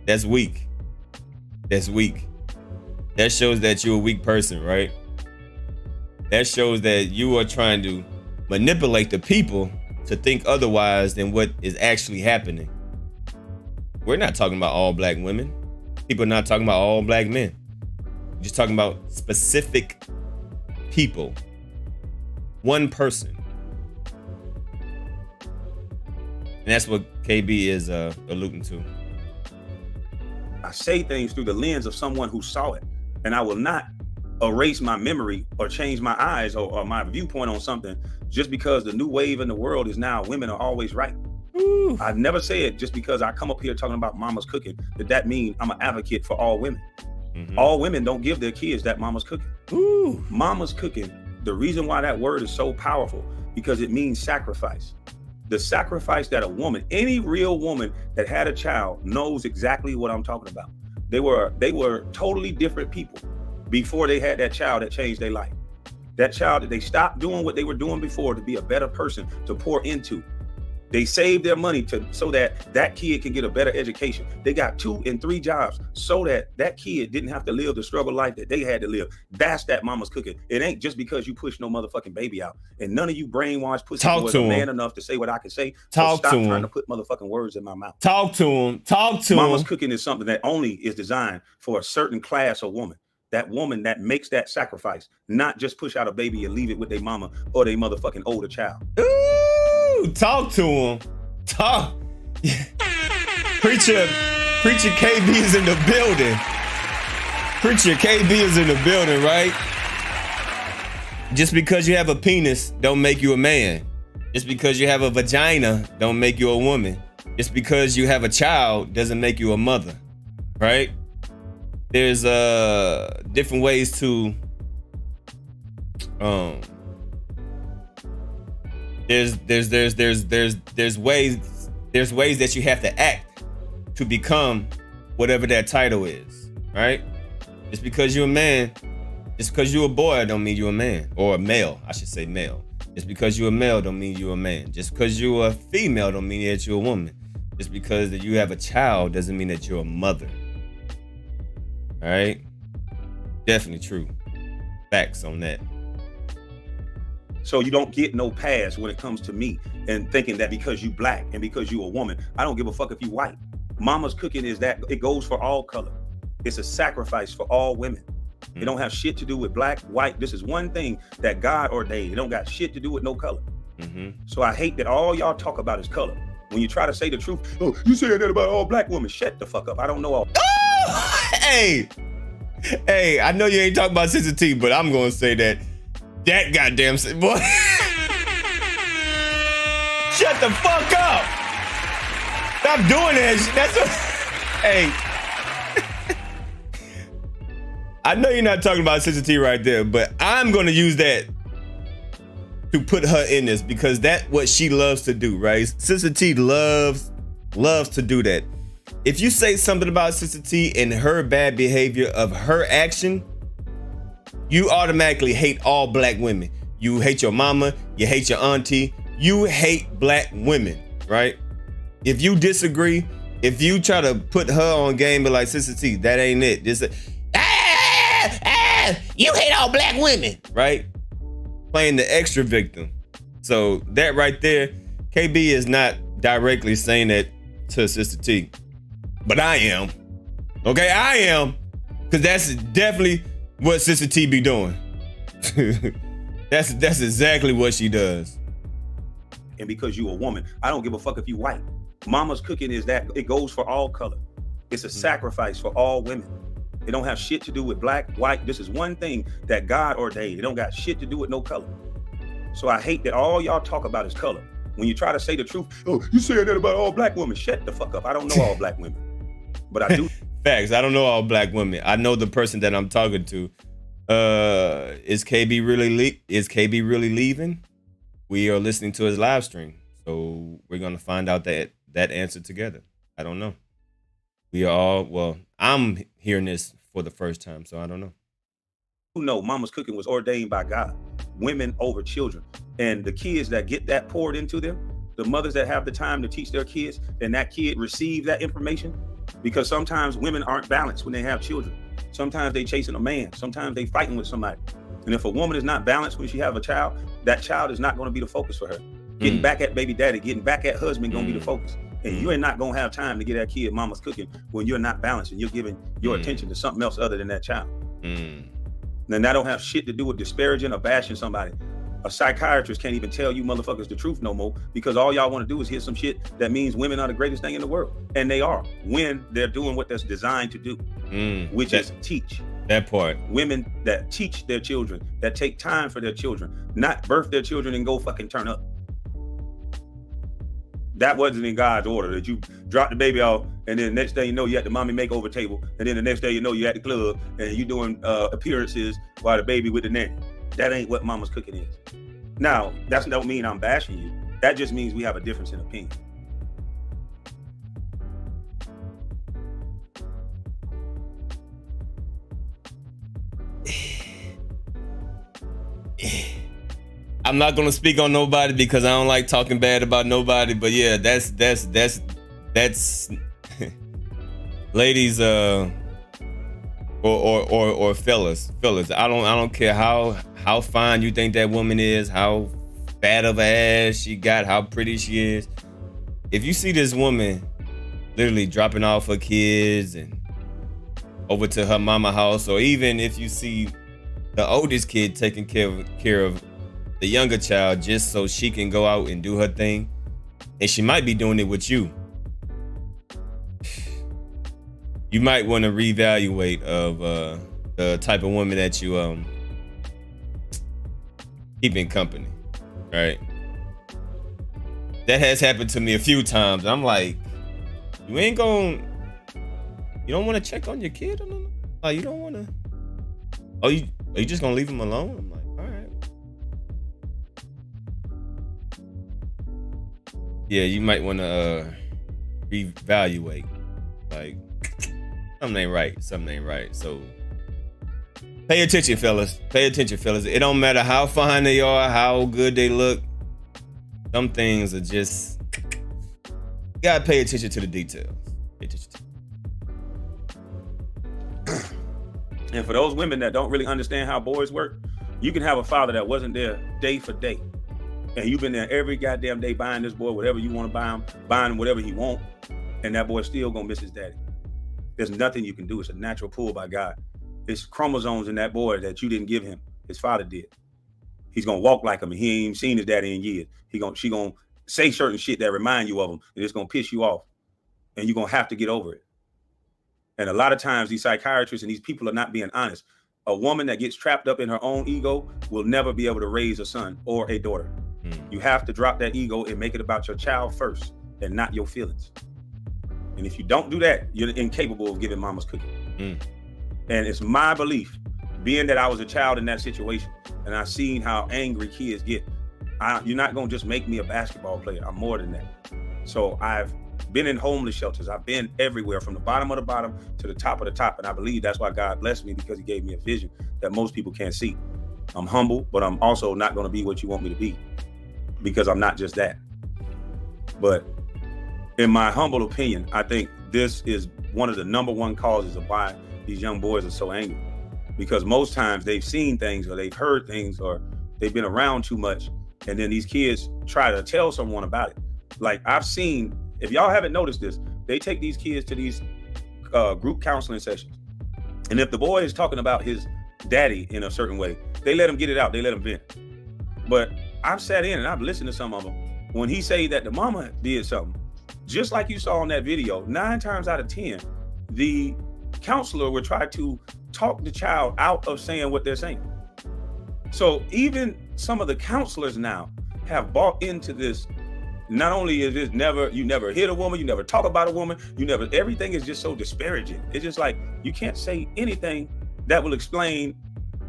That's weak. That's weak. That shows that you're a weak person, right? That shows that you are trying to manipulate the people to think otherwise than what is actually happening. We're not talking about all black women. People are not talking about all black men. We're just talking about specific people. One person. And that's what KB is alluding to. I say things through the lens of someone who saw it, and I will not erase my memory or change my eyes or my viewpoint on something just because the new wave in the world is now women are always right. Ooh. I've never said just because I come up here talking about mama's cooking that means I'm an advocate for all women. Mm-hmm. All women don't give their kids that mama's cooking. Ooh. Mama's cooking, the reason why that word is so powerful, because it means sacrifice. The sacrifice that a woman, any real woman that had a child knows exactly what I'm talking about. They were totally different people before they had that child that changed their life. That child that they stopped doing what they were doing before to be a better person, to pour into. They saved their money so that kid can get a better education. They got 2 and 3 jobs so that kid didn't have to live the struggle life that they had to live. That's that mama's cooking. It ain't just because you push no motherfucking baby out. And none of you brainwashed pussy boys are man enough to say what I can say. So stop trying to put motherfucking words in my mouth. Talk to him. Mama's cooking is something that only is designed for a certain class of woman. That woman that makes that sacrifice, not just push out a baby and leave it with their mama or their motherfucking older child. Ooh, talk to him. Talk. Preacher KB is in the building. Preacher KB is in the building, right? Just because you have a penis don't make you a man. Just because you have a vagina don't make you a woman. Just because you have a child doesn't make you a mother, right? There's different ways to there's ways that you have to act to become whatever that title is, right? Just because you're a man, just because you're a boy don't mean you're a man, or a male, I should say male. Just because you're a male don't mean you're a man. Just because you're a female don't mean that you're a woman. Just because that you have a child doesn't mean that you're a mother. All right? Definitely true. Facts on that. So you don't get no pass when it comes to me and thinking that because you black and because you a woman, I don't give a fuck if you white. Mama's cooking is that it goes for all color. It's a sacrifice for all women. It don't have shit to do with black, white. This is one thing that God ordained. It don't got shit to do with no color. Mm-hmm. So I hate that all y'all talk about is color. When you try to say the truth, oh, you saying that about all black women? Shut the fuck up. I don't know all. Hey, I know you ain't talking about Sister T, but I'm gonna say that goddamn boy. Shut the fuck up. Stop doing that shit. That's what. Hey. I know you're not talking about Sister T right there, but I'm gonna use that to put her in this because that's what she loves to do, right? Sister T loves to do that. If you say something about Sister T and her bad behavior of her action, you automatically hate all black women. You hate your mama, you hate your auntie, you hate black women, right? If you disagree, if you try to put her on game, but like, Sister T, that ain't it. Just you hate all black women, right? Playing the extra victim. So that right there, KB is not directly saying that to Sister T, but I am. Okay, I am, because that's definitely what Sister T be doing. That's exactly what she does. And because you a woman, I don't give a fuck if you white. Mama's cooking is that it goes for all color. It's a sacrifice for all women. It don't have shit to do with black, white. This is one thing that God ordained. It don't got shit to do with no color. So I hate that all y'all talk about is color. When you try to say the truth, oh, you saying that about all black women. Shut the fuck up. I don't know all black women, but I do. Facts. I don't know all black women. I know the person that I'm talking to. Is KB really leaving? We are listening to his live stream, so we're gonna find out that answer together. I don't know. I'm hearing this for the first time, so I don't know. You know, Mama's cooking was ordained by God. Women over children. And the kids that get that poured into them, the mothers that have the time to teach their kids, and that kid receive that information, because sometimes women aren't balanced when they have children. Sometimes they chasing a man. Sometimes they fighting with somebody. And if a woman is not balanced when she have a child, that child is not going to be the focus for her. Getting back at baby daddy, getting back at husband going to be the focus. And you ain't not going to have time to get that kid Mama's cooking when you're not balanced and you're giving your attention to something else other than that child. Then that don't have shit to do with disparaging or bashing somebody. A psychiatrist can't even tell you motherfuckers the truth no more, because all y'all want to do is hear some shit that means women are the greatest thing in the world. And they are, when they're doing what they're designed to do, which is teach. That part. Women that teach their children, that take time for their children, not birth their children and go fucking turn up. That wasn't in God's order, that you drop the baby off and then the next day you know you at the mommy makeover table, and then the next day you know you at the club and you doing appearances while the baby with the nanny. That ain't what Mama's cooking is. Now, that don't mean I'm bashing you. That just means we have a difference in opinion. I'm not gonna speak on nobody because I don't like talking bad about nobody. But yeah, that's ladies, or fellas. I don't care how fine you think that woman is, how fat of an ass she got, how pretty she is. If you see this woman literally dropping off her kids and over to her mama house, or even if you see the oldest kid taking care of the younger child just so she can go out and do her thing, and she might be doing it with you, you might want to reevaluate of the type of woman that you keep in company, right? That has happened to me a few times. I'm like, you don't want to check on your kid or nothing? Like, you don't want to? Are you just gonna leave him alone? I'm like, all right. Yeah, you might want to reevaluate. Like, something ain't right. So pay attention, fellas. It don't matter how fine they are, how good they look. Some things are just, you gotta pay attention to the details. Pay attention to. And for those women that don't really understand how boys work, you can have a father that wasn't there day for day, and you've been there every goddamn day buying this boy whatever you want to buy him, buying him whatever he want, and that boy's still gonna miss his daddy. There's nothing you can do. It's a natural pull by God. It's chromosomes in that boy that you didn't give him. His father did. He's gonna walk like him, and he ain't even seen his daddy in years. She gonna say certain shit that remind you of him, and it's gonna piss you off, and you're gonna have to get over it. And a lot of times these psychiatrists and these people are not being honest. A woman that gets trapped up in her own ego will never be able to raise a son or a daughter. You have to drop that ego and make it about your child first and not your feelings. And if you don't do that, you're incapable of giving mama's cookie. And it's my belief, being that I was a child in that situation and I've seen how angry kids get, you're not going to just make me a basketball player. I'm more than that. So I've been in homeless shelters. I've been everywhere from the bottom of the bottom to the top of the top. And I believe that's why God blessed me, because he gave me a vision that most people can't see. I'm humble, but I'm also not going to be what you want me to be, because I'm not just that. But in my humble opinion, I think this is one of the number one causes of why these young boys are so angry, because most times they've seen things or they've heard things or they've been around too much. And then these kids try to tell someone about it. Like I've seen, if y'all haven't noticed this, they take these kids to these group counseling sessions. And if the boy is talking about his daddy in a certain way, they let him get it out. They let him vent. But I've sat in and I've listened to some of them. When he say that the mama did something, just like you saw in that video, 9 times out of 10, the counselor would try to talk the child out of saying what they're saying. So even some of the counselors now have bought into this. Not only is this you never hit a woman, you never talk about a woman, everything is just so disparaging. It's just like, you can't say anything that will explain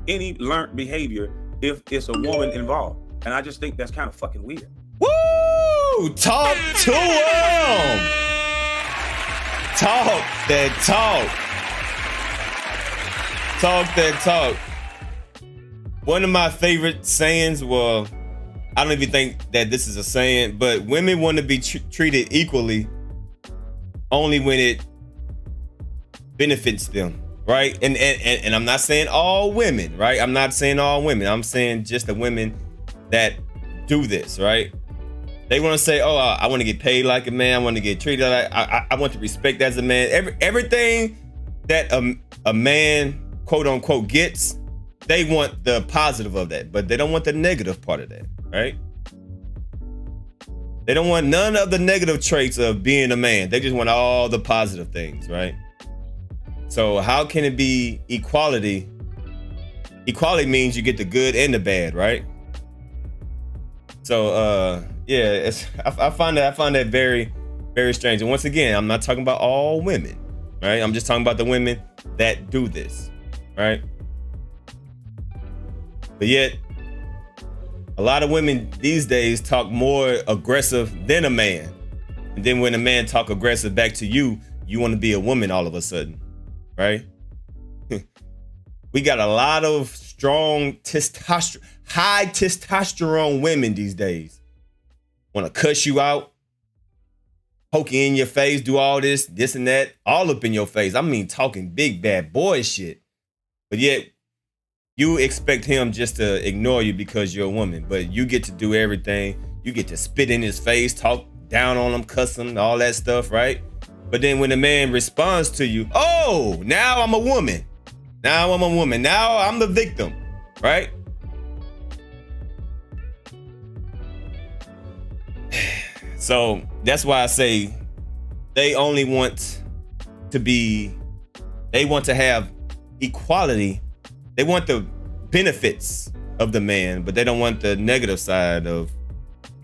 any learned behavior if it's a woman involved. And I just think that's kind of fucking weird. Woo! Talk to him! Talk that talk. Talk that talk. One of my favorite sayings, well, I don't even think that this is a saying, but women want to be treated equally only when it benefits them, right? And I'm not saying all women, right? I'm not saying all women. I'm saying just the women that do this, right? They want to say, oh, I want to get paid like a man. I want to get treated like I want to respect as a man. Everything that a man, quote unquote, gets, they want the positive of that, but they don't want the negative part of that, right? They don't want none of the negative traits of being a man. They just want all the positive things, right? So how can it be equality? Equality means you get the good and the bad, right? So yeah, I find that very, very strange. And once again, I'm not talking about all women, right? I'm just talking about the women that do this, right? But yet, a lot of women these days talk more aggressive than a man. And then when a man talk aggressive back to you, you want to be a woman all of a sudden, right? We got a lot of strong high testosterone women these days. Want to cuss you out, poke you in your face, do all this and that, all up in your face. I mean, talking big bad boy shit. But yet, you expect him just to ignore you because you're a woman, but you get to do everything. You get to spit in his face, talk down on him, cuss him, all that stuff, right? But then when the man responds to you, oh, now I'm a woman. Now I'm a woman. Now I'm the victim, right? So that's why I say they only want to have equality. They want the benefits of the man, but they don't want the negative side of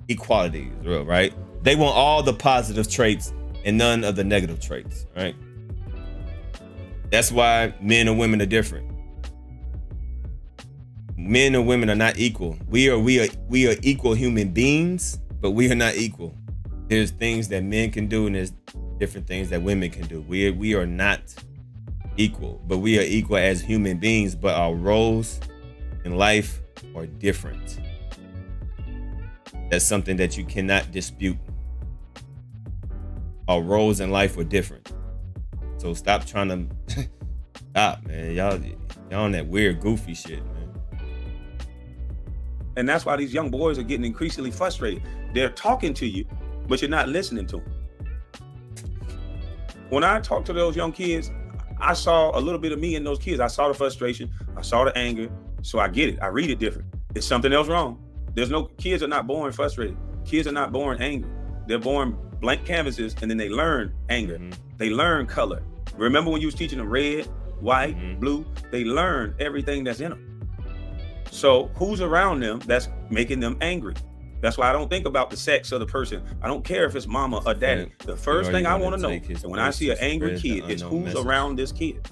equality, right? They want all the positive traits and none of the negative traits, right? That's why men and women are different. Men and women are not equal. We are equal human beings, but we are not equal. There's things that men can do and there's different things that women can do. We are not equal, but we are equal as human beings, but our roles in life are different. That's something that you cannot dispute. Our roles in life are different. So stop trying to stop, man. Y'all on that weird, goofy shit, man. And that's why these young boys are getting increasingly frustrated. They're talking to you, but you're not listening to them. When I talk to those young kids, I saw a little bit of me in those kids. I saw the frustration. I saw the anger. So I get it. I read it different. There's something else wrong. Kids are not born frustrated. Kids are not born angry. They're born blank canvases, and then they learn anger. They learn color. Remember when you was teaching them red, white, blue? They learn everything that's in them. So who's around them that's making them angry? That's why I don't think about the sex of the person. I don't care if it's mama or daddy. The first thing I want to know when I see an angry kid is who's around this kid.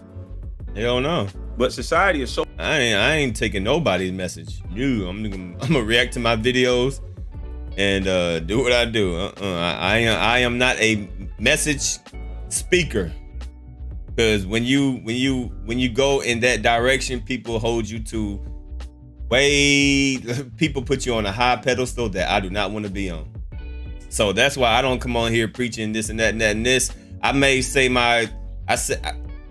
Hell no. But society is so. I ain't taking nobody's message. I'm gonna react to my videos and do what I do. I am not a message speaker, because when you go in that direction, people hold you to people put you on a high pedestal that I do not want to be on. So that's why I don't come on here preaching this and that and that and this. I may say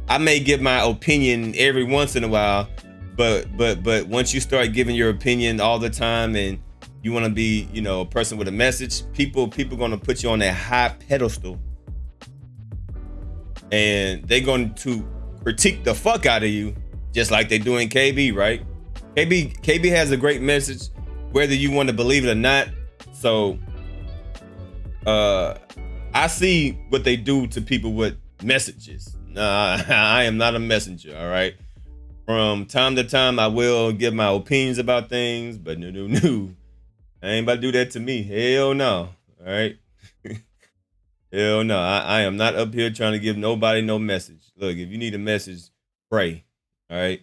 I may give my opinion every once in a while, but once you start giving your opinion all the time and you want to be, a person with a message, people going to put you on that high pedestal, and they're going to critique the fuck out of you, just like they do in KB, right? KB has a great message, whether you want to believe it or not. So I see what they do to people with messages. Nah, I am not a messenger, all right? From time to time, I will give my opinions about things, but no. I ain't about to do that to me. Hell no, all right? Hell no, I am not up here trying to give nobody no message. Look, if you need a message, pray, all right?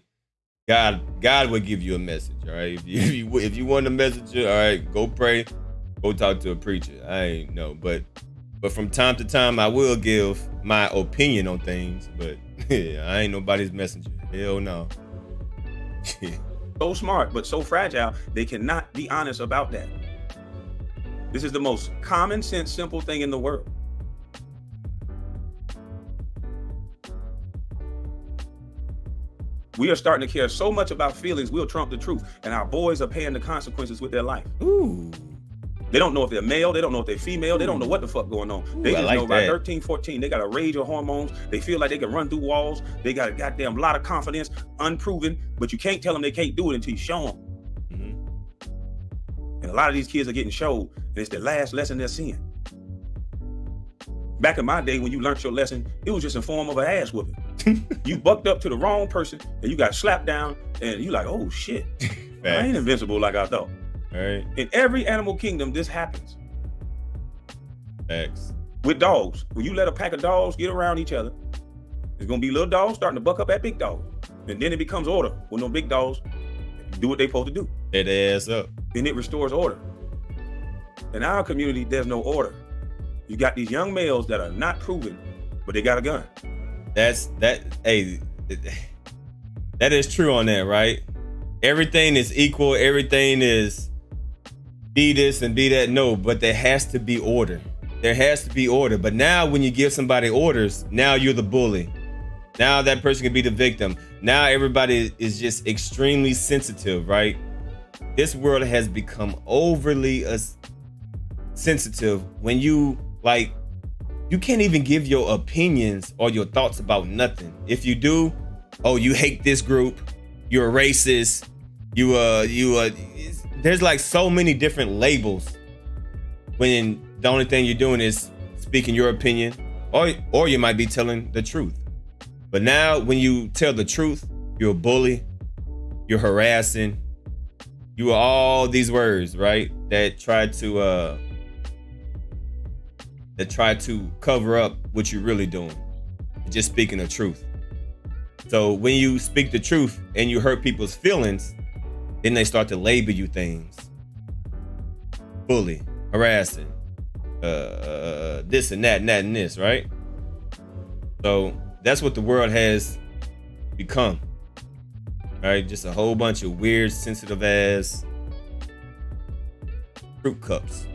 God will give you a message, all right? If you want a message, all right, go pray, go talk to a preacher. I ain't know, but from time to time, I will give my opinion on things, but I ain't nobody's messenger. Hell no. So smart, but so fragile, they cannot be honest about that. This is the most common sense, simple thing in the world. We are starting to care so much about feelings, we'll trump the truth. And our boys are paying the consequences with their life. Ooh. They don't know if they're male. They don't know if they're female. They don't know what the fuck going on. They just know by 13, 14, they got a rage of hormones. They feel like they can run through walls. They got a goddamn lot of confidence, unproven, but you can't tell them they can't do it until you show them. And a lot of these kids are getting showed, and it's the last lesson they're seeing. Back in my day, when you learned your lesson, it was just in form of an ass whooping. You bucked up to the wrong person, and you got slapped down, and you like, oh shit, I ain't invincible like I thought. All right. In every animal kingdom, this happens. Facts. With dogs, when you let a pack of dogs get around each other, there's gonna be little dogs starting to buck up at big dogs, and then it becomes order when those big dogs do what they're supposed to do. Tear their ass up. Then it restores order. In our community, there's no order. You got these young males that are not proven, but they got a gun. Hey, that is true on that, right? Everything is equal. Everything is be this and be that. No, but there has to be order. There has to be order. But now when you give somebody orders, now you're the bully. Now that person can be the victim. Now everybody is just extremely sensitive, right? This world has become overly sensitive when you can't even give your opinions or your thoughts about nothing. If you do, oh, you hate this group, you're a racist, there's like so many different labels when the only thing you're doing is speaking your opinion, or you might be telling the truth. But now when you tell the truth, you're a bully, you're harassing, you are all these words, right? That try to cover up what you're really doing. Just speaking the truth. So when you speak the truth and you hurt people's feelings, then they start to label you things. Bully, harassing, this and that and that and this, right? So that's what the world has become, right? Just a whole bunch of weird, sensitive ass fruit cups.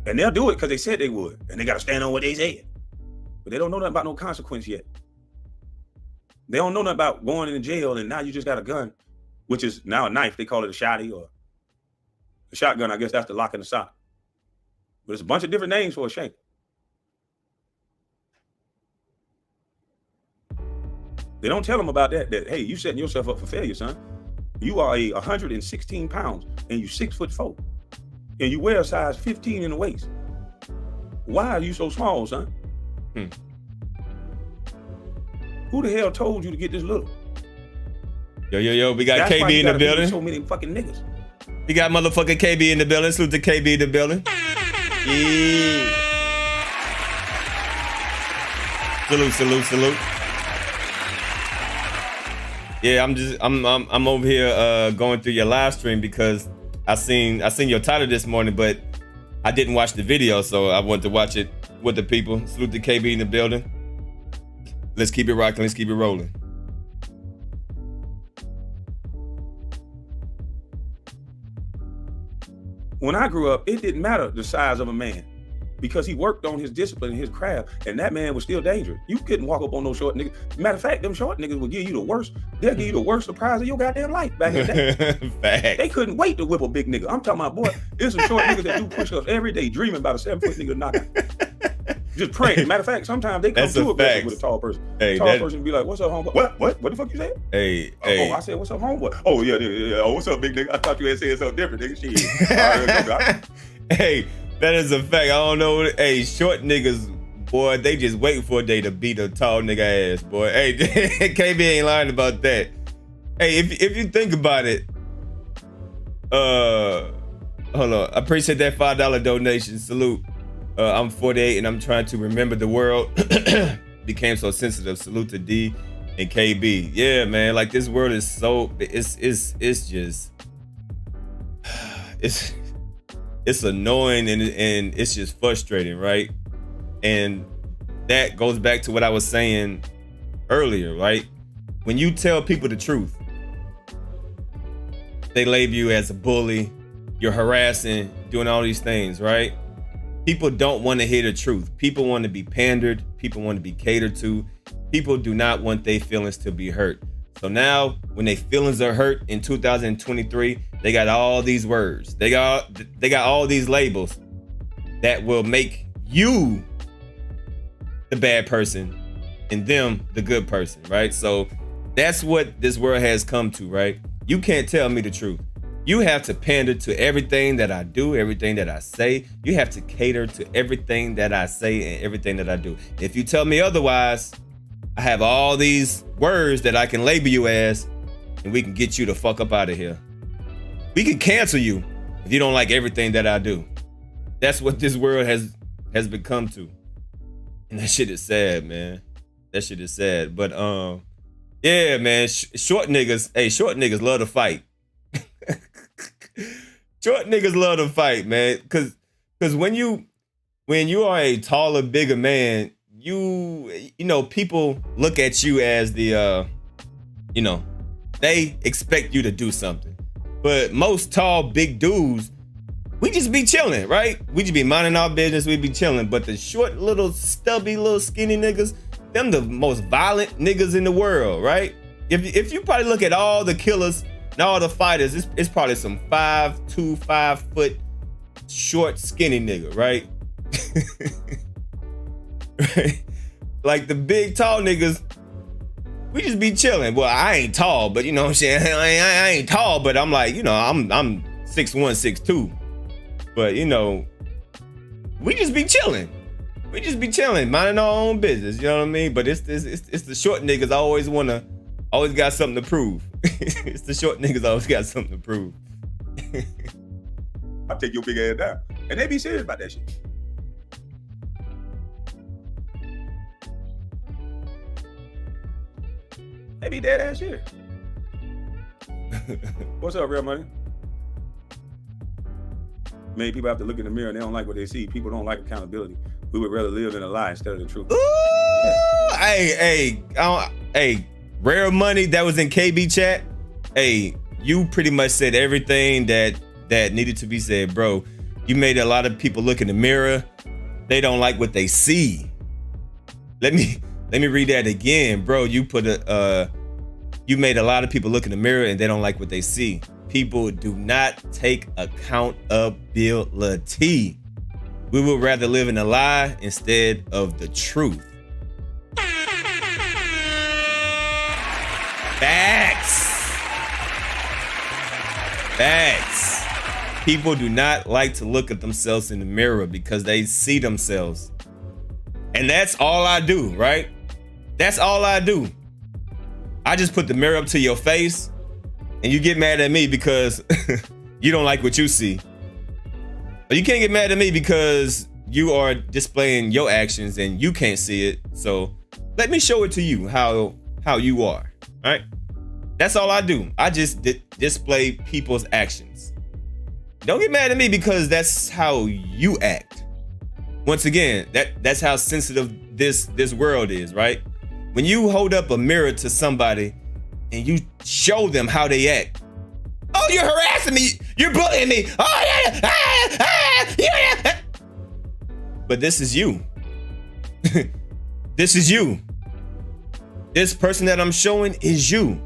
And they'll do it because they said they would, and they got to stand on what they said. But they don't know nothing about no consequence yet. They don't know nothing about going into jail, and now you just got a gun, which is now a knife. They call it a shotty or a shotgun. I guess that's the lock in the sock. But it's a bunch of different names for a shank. They don't tell them about that, hey, you setting yourself up for failure, son. You are 116 pounds, and you 6'4". and you wear a size 15 in the waist. Why are you so small, son? Who the hell told you to get this little? Yo, we got That's why KB you in the gotta be with building. So many fucking niggas. We got motherfucking KB in the building. Salute to KB in the building. Yeah. Salute. Yeah, I'm over here going through your live stream because I seen your title this morning, but I didn't watch the video, so I wanted to watch it with the people. Salute to KB in the building. Let's keep it rocking. Let's keep it rolling. When I grew up, it didn't matter the size of a man because he worked on his discipline and his craft, and that man was still dangerous. You couldn't walk up on no short niggas. Matter of fact, them short niggas would give you the worst. They'll give you the worst surprise of your goddamn life back in the day. Fact. They couldn't wait to whip a big nigga. I'm talking about, boy, there's some short niggas that do push-ups every day dreaming about a 7-foot nigga to knock out. Just praying. Matter of fact, sometimes they come That's too a aggressive fact. with a tall person. Hey, Tall person be like, what's up, homeboy? What the fuck you said? Hey. Oh, I said, what's up, homeboy? Oh, yeah. Oh, what's up, big nigga? I thought you had said something different, nigga. Shit. All right, go. Hey, that is a fact. I don't know. Hey, short niggas, boy, they just waiting for a day to beat a tall nigga ass, boy. Hey, KB ain't lying about that. Hey, if you think about it, hold on. I appreciate that $5 donation. Salute. I'm 48 and I'm trying to remember the world. Became so sensitive. Salute to D and KB. Yeah, man. Like this world is so it's just it's annoying and it's just frustrating, right? And that goes back to what I was saying earlier, right? When you tell people the truth, they label you as a bully, you're harassing, doing all these things, right? People don't want to hear the truth. People want to be pandered. People want to be catered to. People do not want their feelings to be hurt. So now when their feelings are hurt in 2023, they got all these words. They got all these labels that will make you the bad person and them the good person, right? So that's what this world has come to, right? You can't tell me the truth. You have to pander to everything that I do, everything that I say. You have to cater to everything that I say and everything that I do. If you tell me otherwise, I have all these words that I can label you as, and we can get you the fuck up out of here. We can cancel you if you don't like everything that I do. That's what this world has become to. And that shit is sad, man. That shit is sad. But yeah, man, short niggas love to fight. Short niggas love to fight, man. Cause when you are a taller, bigger man, you know, people look at you as the they expect you to do something. But most tall, big dudes, we just be chilling, right? We just be minding our business, we be chilling. But the short, little, stubby, little skinny niggas, them the most violent niggas in the world, right? If you probably look at all the killers and all the fighters, it's probably some 5'2", 5 foot, short, skinny nigga, right? Right? Like the big, tall niggas, we just be chilling. Well, I ain't tall, but you know what I'm saying? I ain't tall, but I'm like, you know, I'm 6'1", 6'2". But you know, we just be chilling. We just be chilling, minding our own business. You know what I mean? But it's the short niggas always got something to prove. It's the short niggas always got something to prove. I'll take your big ass down. And they be serious about that shit. They be dead ass shit. What's up, Real Money? Many people have to look in the mirror and they don't like what they see. People don't like accountability. We would rather live in a lie instead of the truth. Ooh, yeah. Hey, Rare Money, that was in KB chat. Hey, you pretty much said everything that needed to be said, bro. You made a lot of people look in the mirror. They don't like what they see. Let me read that again, bro. You made a lot of people look in the mirror and they don't like what they see. People do not take accountability. We would rather live in a lie instead of the truth. Facts. People do not like to look at themselves in the mirror because they see themselves. And that's all I do, right? That's all I do. I just put the mirror up to your face and you get mad at me because you don't like what you see. But you can't get mad at me because you are displaying your actions and you can't see it. So let me show it to you how you are, right? That's all I do. I just display people's actions. Don't get mad at me because that's how you act. Once again, that's how sensitive this world is, right? When you hold up a mirror to somebody and you show them how they act. Oh, you're harassing me. You're bullying me. Oh, yeah. Yeah. But this is you. This is you. This person that I'm showing is you.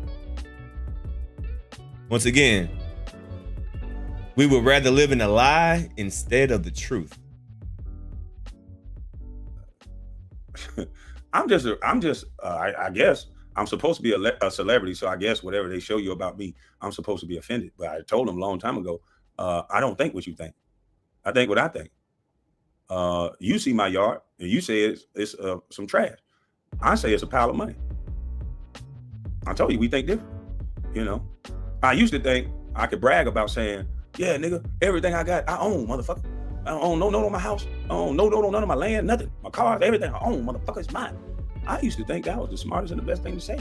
Once again, we would rather live in a lie instead of the truth. I guess I'm supposed to be a celebrity, so I guess whatever they show you about me, I'm supposed to be offended. But I told them a long time ago, I don't think what you think. I think what I think. You see my yard, and you say it's some trash. I say it's a pile of money. I told you we think different. You know, I used to think I could brag about saying, yeah, nigga, everything I got, I own, motherfucker. I don't own no note on my house. I don't own no none of my land, nothing. My cars, everything I own, motherfucker, is mine. I used to think that was the smartest and the best thing to say.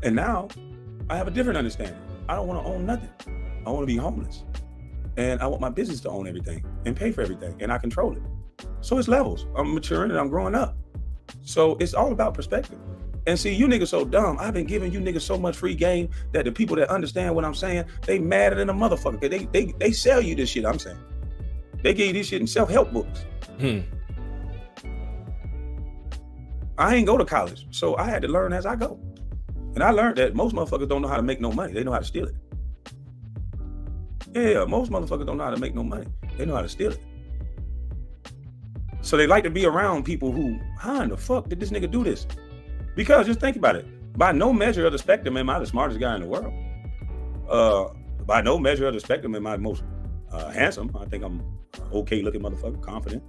And now I have a different understanding. I don't want to own nothing. I want to be homeless. And I want my business to own everything and pay for everything, and I control it. So it's levels. I'm maturing and I'm growing up. So it's all about perspective. And see, you niggas so dumb. I've been giving you niggas so much free game that the people that understand what I'm saying, they madder than a motherfucker. Cause they sell you this shit I'm saying. They give you this shit in self-help books. I ain't go to college, so I had to learn as I go. And I learned that most motherfuckers don't know how to make no money. They know how to steal it. Yeah, most motherfuckers don't know how to make no money. They know how to steal it. So they like to be around people who, how in the fuck did this nigga do this? Because just think about it. By no measure of the spectrum am I the smartest guy in the world. By no measure of the spectrum am I most handsome. I think I'm okay looking motherfucker, confident.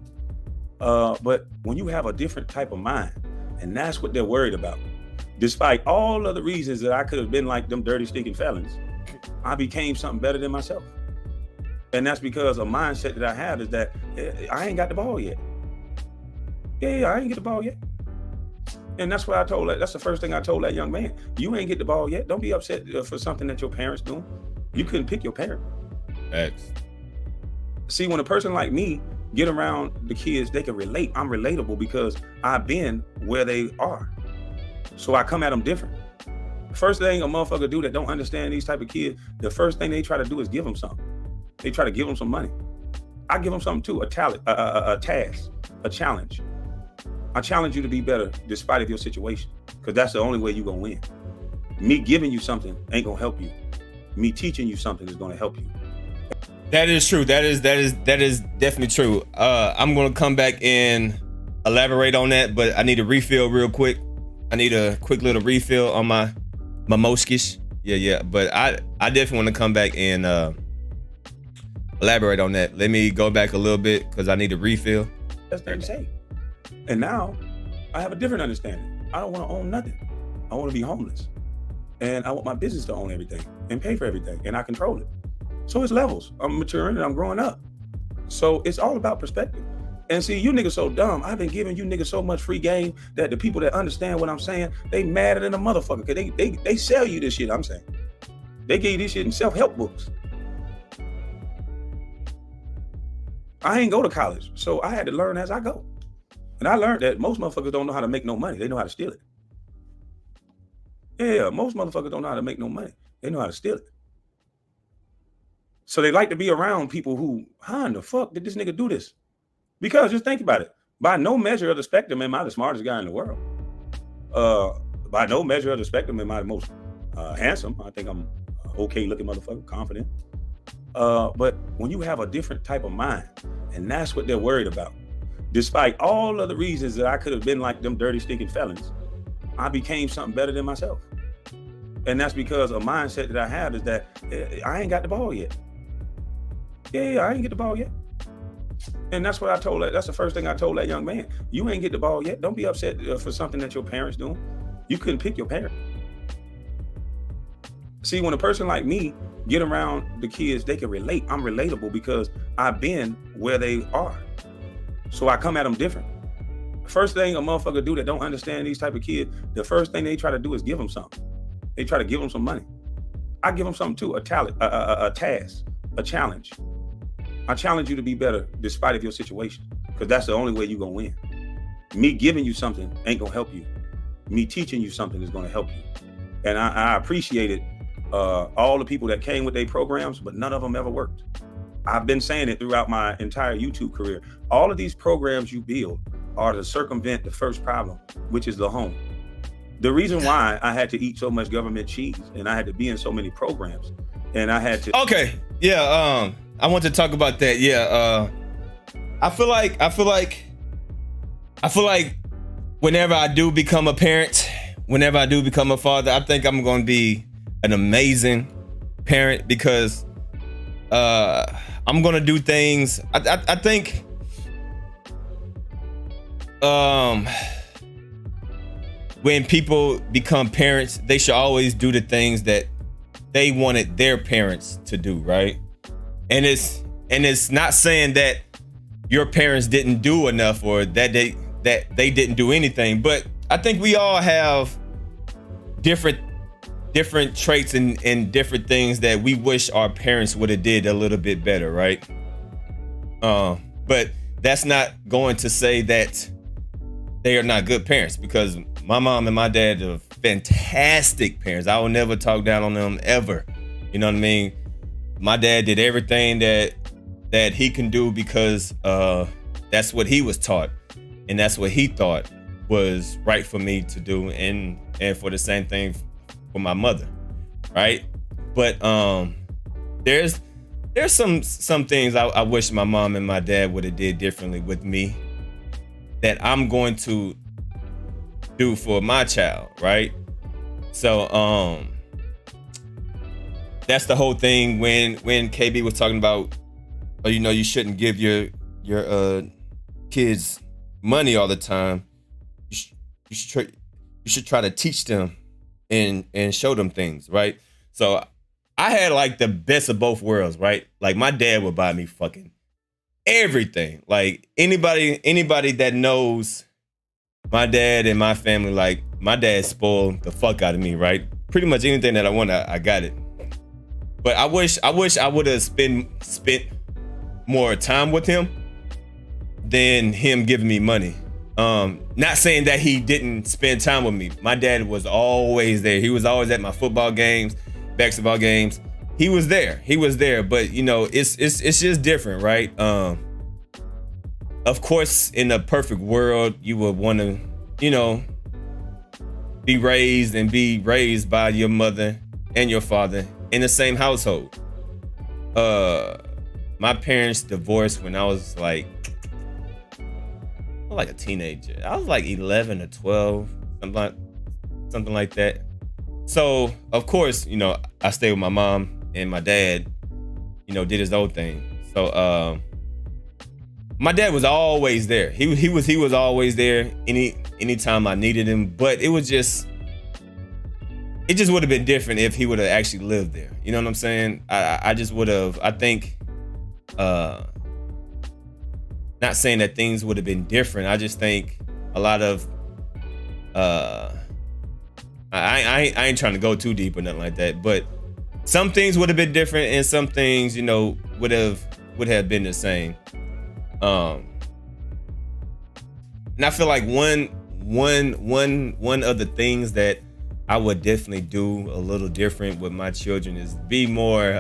But when you have a different type of mind, and that's what they're worried about. Despite all of the reasons that I could have been like them dirty, stinking felons, I became something better than myself. And that's because a mindset that I have is that I ain't got the ball yet. Yeah, I ain't get the ball yet. And that's what I told that's the first thing I told that young man. You ain't get the ball yet. Don't be upset for something that your parents doing. You couldn't pick your parent. X. See, when a person like me get around the kids, they can relate. I'm relatable because I've been where they are. So I come at them different. First thing a motherfucker do that don't understand these type of kids, the first thing they try to do is give them something. They try to give them some money. I give them something too, a talent, a task, a challenge. I challenge you to be better despite of your situation, because that's the only way you're gonna win. Me giving you something ain't gonna help you. Me teaching you something is gonna help you. That is true. That is definitely true. I'm gonna come back and elaborate on that, but I need a refill real quick. I need a quick little refill on my moskish. Yeah. But I definitely want to come back and elaborate on that. Let me go back a little bit because I need a refill. That's what I'm saying. And now I have a different understanding. I don't want to own nothing. I want to be homeless. And I want my business to own everything and pay for everything, and I control it. So it's levels. I'm maturing and I'm growing up. So it's all about perspective. And see, you niggas so dumb. I've been giving you niggas so much free game that the people that understand what I'm saying, they madder than a motherfucker. Cause they sell you this shit I'm saying. They give you this shit in self-help books. I ain't go to college, so I had to learn as I go. And I learned that most motherfuckers don't know how to make no money. They know how to steal it. Yeah, most motherfuckers don't know how to make no money. They know how to steal it. So they like to be around people who, how in the fuck did this nigga do this? Because just think about it. By no measure of the spectrum am I the smartest guy in the world. By no measure of the spectrum am I the most handsome. I think I'm okay looking motherfucker, confident. But when you have a different type of mind, and that's what they're worried about. Despite all of the reasons that I could have been like them dirty, stinking felons, I became something better than myself. And that's because a mindset that I have is that I ain't got the ball yet. Yeah, I ain't get the ball yet. And that's what I told that's the first thing I told that young man. You ain't get the ball yet. Don't be upset for something that your parents doing. You couldn't pick your parent. See, when a person like me get around the kids, they can relate. I'm relatable because I've been where they are. So I come at them different. First thing a motherfucker do that don't understand these type of kids, the first thing they try to do is give them something. They try to give them some money. I give them something too, a talent, a task, a challenge. I challenge you to be better despite of your situation, because that's the only way you're gonna win. Me giving you something ain't gonna help you. Me teaching you something is gonna help you. And I appreciated all the people that came with their programs, but none of them ever worked. I've been saying it throughout my entire YouTube career. All of these programs you build are to circumvent the first problem, which is the home. The reason why I had to eat so much government cheese and I had to be in so many programs and I had to... Okay, yeah, I want to talk about that. Yeah, I feel like whenever I do become a parent, whenever I do become a father, I think I'm going to be an amazing parent because I'm going to do things. I think when people become parents, they should always do the things that they wanted their parents to do, right? And it's not saying that your parents didn't do enough or that they didn't do anything, but I think we all have different traits and different things that we wish our parents would have did a little bit better, right? But that's not going to say that they are not good parents, because my mom and my dad are fantastic parents. I will never talk down on them ever. You know what I mean? My dad did everything that he can do because that's what he was taught, and that's what he thought was right for me to do, and for the same thing for my mother, right? But there's some things I wish my mom and my dad would have did differently with me that I'm going to do for my child, right? So that's the whole thing when KB was talking about, you shouldn't give your kids money all the time. You should try to teach them and show them things, right? So I had like the best of both worlds, right? Like my dad would buy me fucking everything. Like anybody that knows my dad and my family, like my dad spoiled the fuck out of me, right? Pretty much anything that I want, I got it. But I wish I would have spent more time with him than him giving me money. Not saying that he didn't spend time with me. My dad was always there. He was always at my football games, basketball games. He was there, but it's just different, right? Of course, in a perfect world, you would want to, be raised by your mother and your father in the same household. My parents divorced when I was like a teenager. I was like 11 or 12, something like that. So of course, I stayed with my mom, and my dad, did his own thing. So my dad was always there. He was always there anytime I needed him. But it just would have been different if he would have actually lived there. You know what I'm saying? I just would have. I think. Not saying that things would have been different. I just think a lot of. I ain't trying to go too deep or nothing like that, but some things would have been different, and some things, would have been the same. And I feel like one of the things that I would definitely do a little different with my children is be more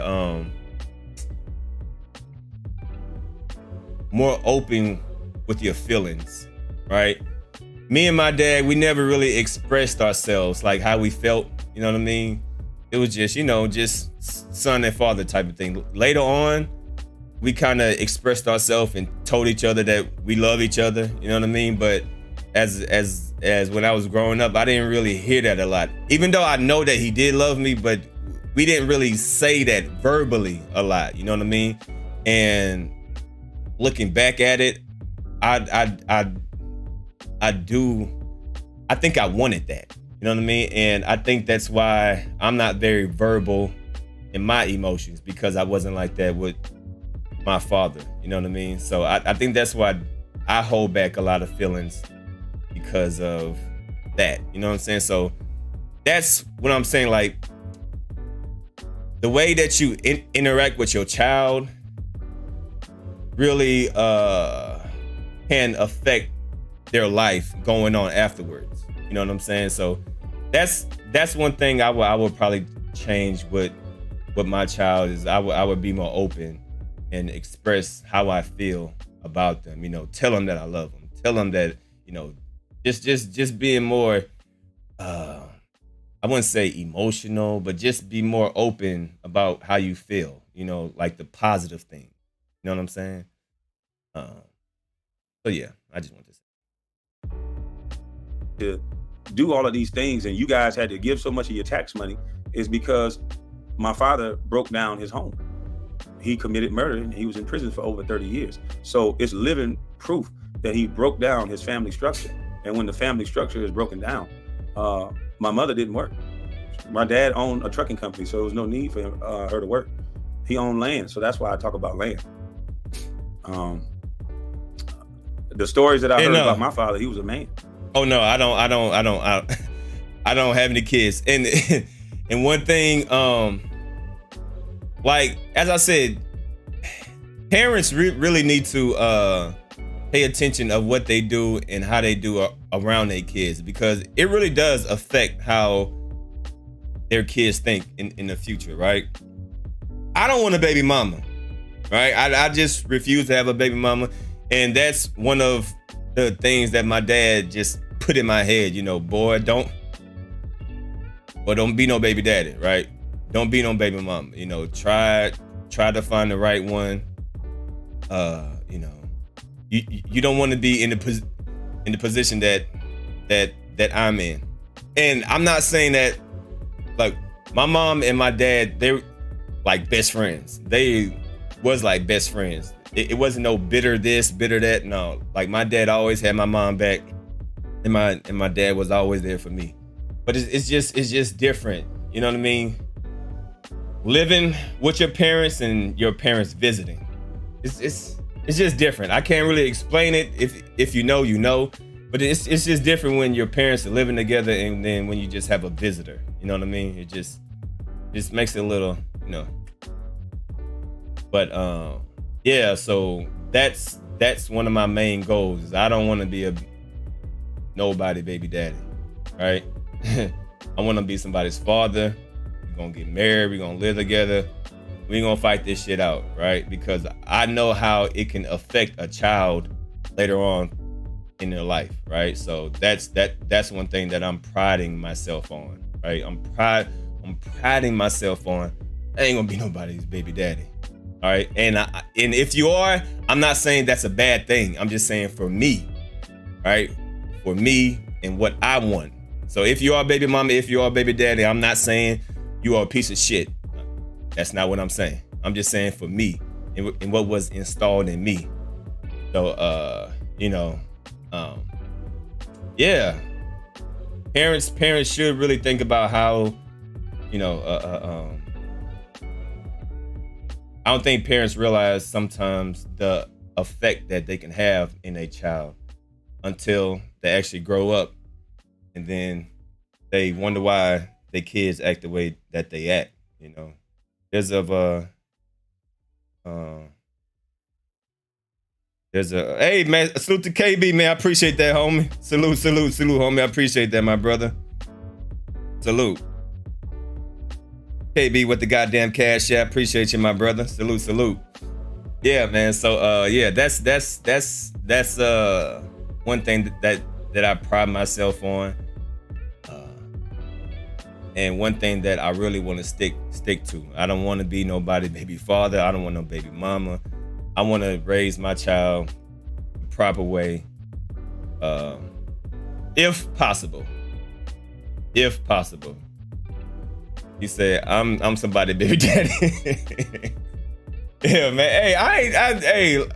open with your feelings, right? Me and my dad, we never really expressed ourselves like how we felt, you know what I mean? It was just, just son and father type of thing. Later on, we kind of expressed ourselves and told each other that we love each other, you know what I mean? But as when I was growing up, I didn't really hear that a lot. Even though I know that he did love me, but we didn't really say that verbally a lot, you know what I mean? And looking back at it, I think I wanted that. You know what I mean? And I think that's why I'm not very verbal in my emotions, because I wasn't like that with my father. You know what I mean? So I think that's why I hold back a lot of feelings, because of that. You know what I'm saying? So that's what I'm saying. Like, the way that you interact with your child really can affect their life going on afterwards. You know what I'm saying? So that's one thing I would probably change with my child, is I would be more open and express how I feel about them. You know, tell them that I love them. Tell them that, you know, just being more, I wouldn't say emotional, but just be more open about how you feel, you know, like the positive thing. You know what I'm saying? So yeah, I just want to say. To do all of these things, and you guys had to give so much of your tax money, is because my father broke down his home. He committed murder and he was in prison for over 30 years. So it's living proof that he broke down his family structure. And when the family structure is broken down, my mother didn't work. My dad owned a trucking company, so there was no need for her to work. He owned land, so that's why I talk about land. The stories that I heard about my father, he was a man. Oh no, I don't have any kids. And one thing, like, as I said, parents really need to pay attention of what they do and how they do around their kids, because it really does affect how their kids think in the future, right? I don't want a baby mama, right? I just refuse to have a baby mama. And that's one of the things that my dad just put in my head, you know, boy, don't be no baby daddy, right? Don't be no baby mama. You know, try to find the right one. You know, you don't want to be in the position that I'm in. And I'm not saying that, like, my mom and my dad, they're like best friends. They was like best friends. It wasn't no bitter this, bitter that. No, like, my dad always had my mom back, and my dad was always there for me. But it's just different. You know what I mean? Living with your parents and your parents visiting, it's just different. I can't really explain it. If you know, you know. But it's just different when your parents are living together, and then when you just have a visitor. You know what I mean? It just makes it a little, you know. But yeah, so that's one of my main goals. Is I don't want to be a nobody baby daddy, right? I want to be somebody's father. We're gonna get married. We're gonna live together. We're gonna fight this shit out, right? Because I know how it can affect a child later on in their life, right? So that's one thing that I'm priding myself on, right? I'm priding myself on. I ain't gonna be nobody's baby daddy. All right, and if you are, I'm not saying that's a bad thing. I'm just saying for me, right? For me and what I want. So if you are baby mama, if you are baby daddy, I'm not saying you are a piece of shit. That's not what I'm saying. I'm just saying for me and what was installed in me. So you know, yeah, parents should really think about how, you know, I don't think parents realize sometimes the effect that they can have in a child until they actually grow up, and then they wonder why their kids act the way that they act. You know, there's a hey man, salute to KB, man. I appreciate that, homie. Salute, homie. I appreciate that, my brother. Salute. KB with the goddamn cash. Yeah, appreciate you, my brother. Salute. Yeah, man. So yeah, that's one thing that I pride myself on. And one thing that I really want to stick to. I don't want to be nobody baby father. I don't want no baby mama. I want to raise my child the proper way, if possible. If possible. He said, I'm somebody baby daddy. Yeah, man. Hey,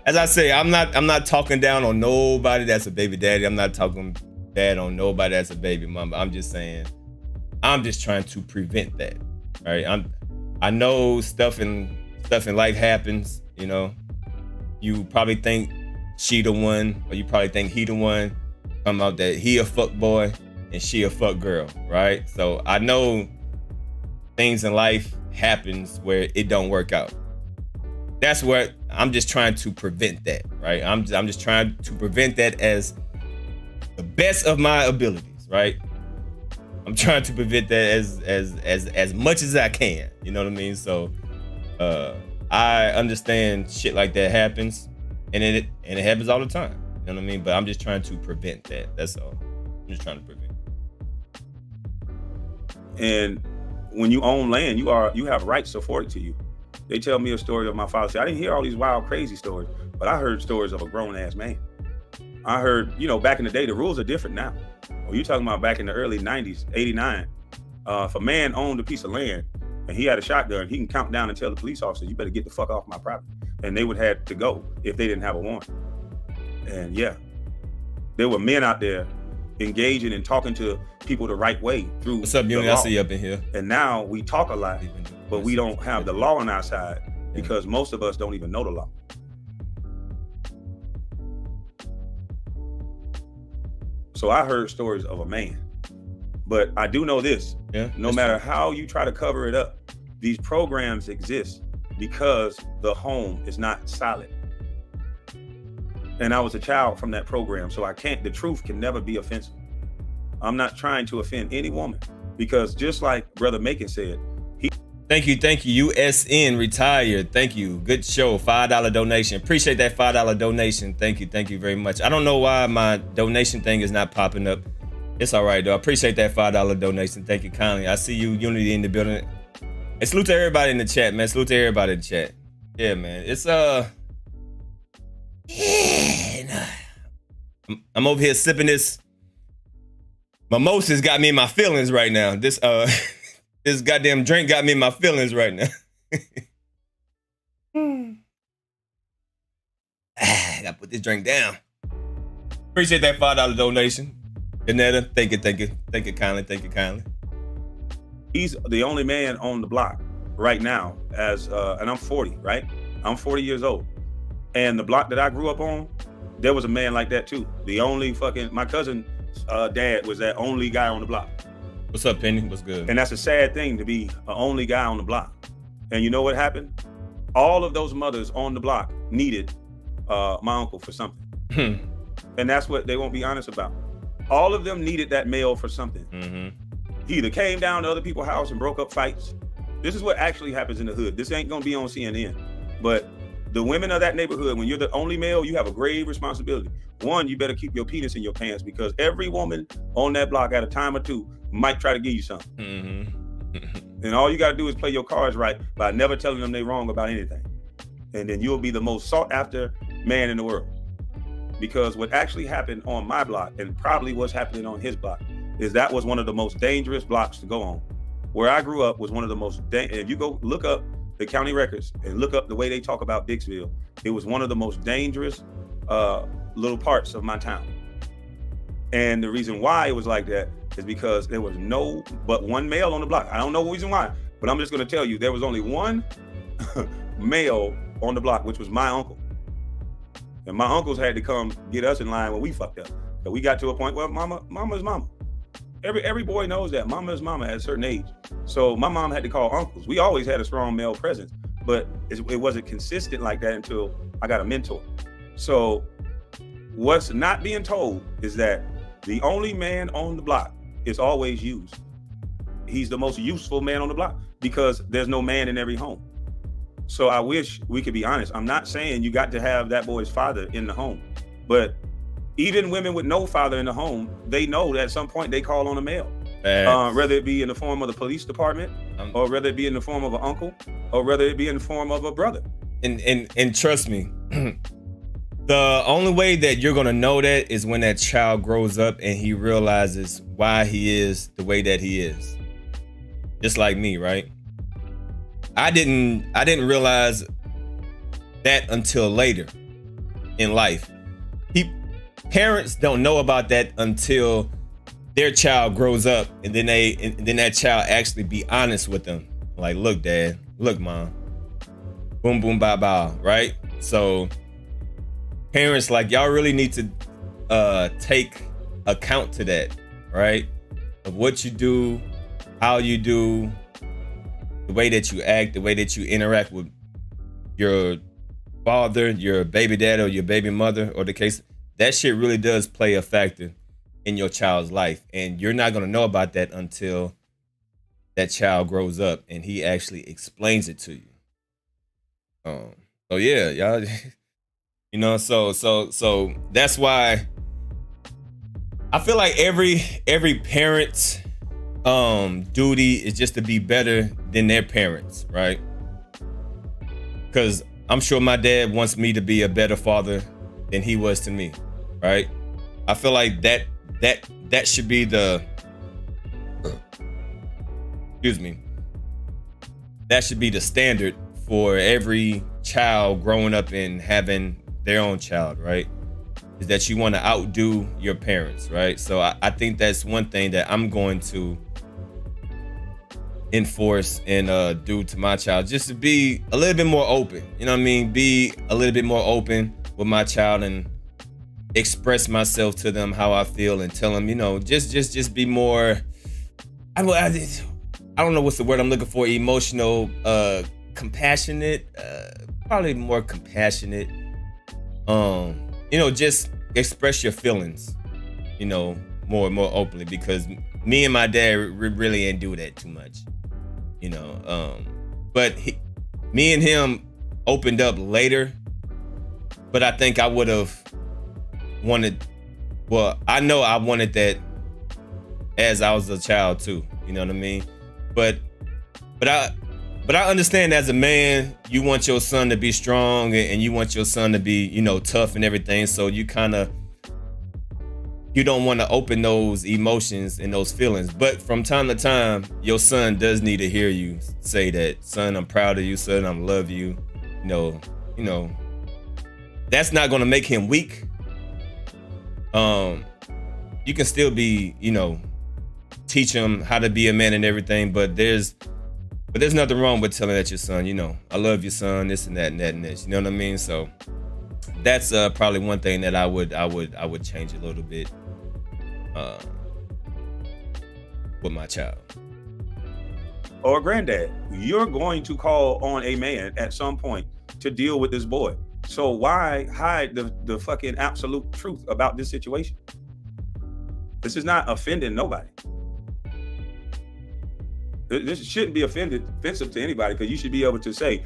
as I say, I'm not talking down on nobody that's a baby daddy. I'm not talking bad on nobody that's a baby mama. I'm just saying, I'm just trying to prevent that. Right? I know stuff in life happens. You know, you probably think she the one, or you probably think he the one. Come out that he a fuck boy and she a fuck girl, right? So I know things in life happens where it don't work out. That's what I'm just trying to prevent that, right? I'm just trying to prevent that as the best of my abilities, right? I'm trying to prevent that as much as I can. You know what I mean? So I understand shit like that happens, and it happens all the time. You know what I mean? But I'm just trying to prevent that. That's all. I'm just trying to prevent. And when you own land, you have rights afforded to you. They tell me a story of my father. I didn't hear all these wild, crazy stories, but I heard stories of a grown-ass man. I heard, back in the day, the rules are different now. When you're talking about back in the early 90s, 89, if a man owned a piece of land and he had a shotgun, he can count down and tell the police officer, you better get the fuck off my property. And they would have to go if they didn't have a warrant. And yeah, there were men out there engaging and talking to people the right way through. What's up, Uni? I see you up in here. And now we talk a lot, but we don't have the law on our side because most of us don't even know the law. So I heard stories of a man, but I do know this. No matter how you try to cover it up, these programs exist because the home is not solid. And I was a child from that program, so the truth can never be offensive. I'm not trying to offend any woman because just like Brother Macon said, Thank you. USN retired. Thank you. Good show. $5 donation. Appreciate that $5 donation. Thank you very much. I don't know why my donation thing is not popping up. It's all right though. I appreciate that $5 donation. Thank you kindly. I see you, Unity, in the building. And salute to everybody in the chat, man. Salute to everybody in the chat. Yeah, man. It's I'm over here sipping this mimosas. Got me in my feelings right now. This goddamn drink got me in my feelings right now. I gotta put this drink down. Appreciate that $5 donation. Janetta, thank you kindly. He's the only man on the block right now and I'm 40, right? I'm 40 years old. And the block that I grew up on, there was a man like that too. My cousin dad was that only guy on the block. What's up, Penny? What's good? And that's a sad thing to be the only guy on the block. And you know what happened? All of those mothers on the block needed my uncle for something. And that's what they won't be honest about. All of them needed that male for something. Mm-hmm. He either came down to other people's house and broke up fights. This is what actually happens in the hood. This ain't gonna be on CNN. But the women of that neighborhood, when you're the only male, you have a grave responsibility. One, you better keep your penis in your pants because every woman on that block at a time or two might try to give you something. Mm-hmm. And all you got to do is play your cards right by never telling them they're wrong about anything. And then you'll be the most sought after man in the world. Because what actually happened on my block, and probably what's happening on his block, is that was one of the most dangerous blocks to go on. Where I grew up was one of the most, if you go look up the county records and look up the way they talk about Dixville, it was one of the most dangerous little parts of my town. And the reason why it was like that is because there was no but one male on the block. I don't know the reason why, but I'm just going to tell you there was only one male on the block, which was my uncle. And my uncles had to come get us in line when we fucked up. But we got to a point where mama is mama. Every boy knows that mama is mama at a certain age. So my mom had to call uncles. We always had a strong male presence, but it wasn't consistent like that until I got a mentor. So what's not being told is that the only man on the block is always used. He's the most useful man on the block because there's no man in every home. So I wish we could be honest. I'm not saying you got to have that boy's father in the home, but even women with no father in the home, they know that at some point they call on a male, whether it be in the form of the police department, or whether it be in the form of an uncle, or whether it be in the form of a brother. And trust me, the only way that you're gonna know that is when that child grows up and he realizes why he is the way that he is. Just like me, right? I didn't realize that until later in life. Parents don't know about that until their child grows up, and then that child actually be honest with them. Like, look, dad, look, mom, boom, boom, bye, bye, right? So parents, like, y'all really need to take account to that, right? Of what you do, how you do, the way that you act, the way that you interact with your father, your baby dad, or your baby mother, or the case. That shit really does play a factor in your child's life. And you're not going to know about that until that child grows up and he actually explains it to you. So yeah, y'all, you know, so that's why I feel like every parent's duty is just to be better than their parents, right? Because I'm sure my dad wants me to be a better father than he was to me, right? I feel like that should be the that should be the standard for every child growing up and having their own child, right? Is that you want to outdo your parents, right? So I think that's one thing that I'm going to enforce and do to my child, just to be a little bit more open. You know what I mean? Be a little bit more open with my child and express myself to them how I feel and tell them, you know, just be more. I don't know what's the word I'm looking for. Emotional, compassionate, probably more compassionate. You know, just express your feelings, you know, more and more openly, because me and my dad really ain't do that too much, you know. But me and him opened up later, but I think I would have wanted, well, I know I wanted that as I was a child too, you know what I mean? But I understand, as a man, you want your son to be strong and you want your son to be, you know, tough and everything. So you don't want to open those emotions and those feelings. But from time to time, your son does need to hear you say that, son, I'm proud of you, son, I love you. You know, that's not going to make him weak. You can still be, you know, teach him how to be a man and everything, but there's nothing wrong with telling that your son, you know, I love your son, this and that and that and this. You know what I mean? So that's probably one thing that I would change a little bit with my child. Or granddad, you're going to call on a man at some point to deal with this boy. So why hide the fucking absolute truth about this situation? This is not offending nobody. This shouldn't be offensive to anybody, because you should be able to say,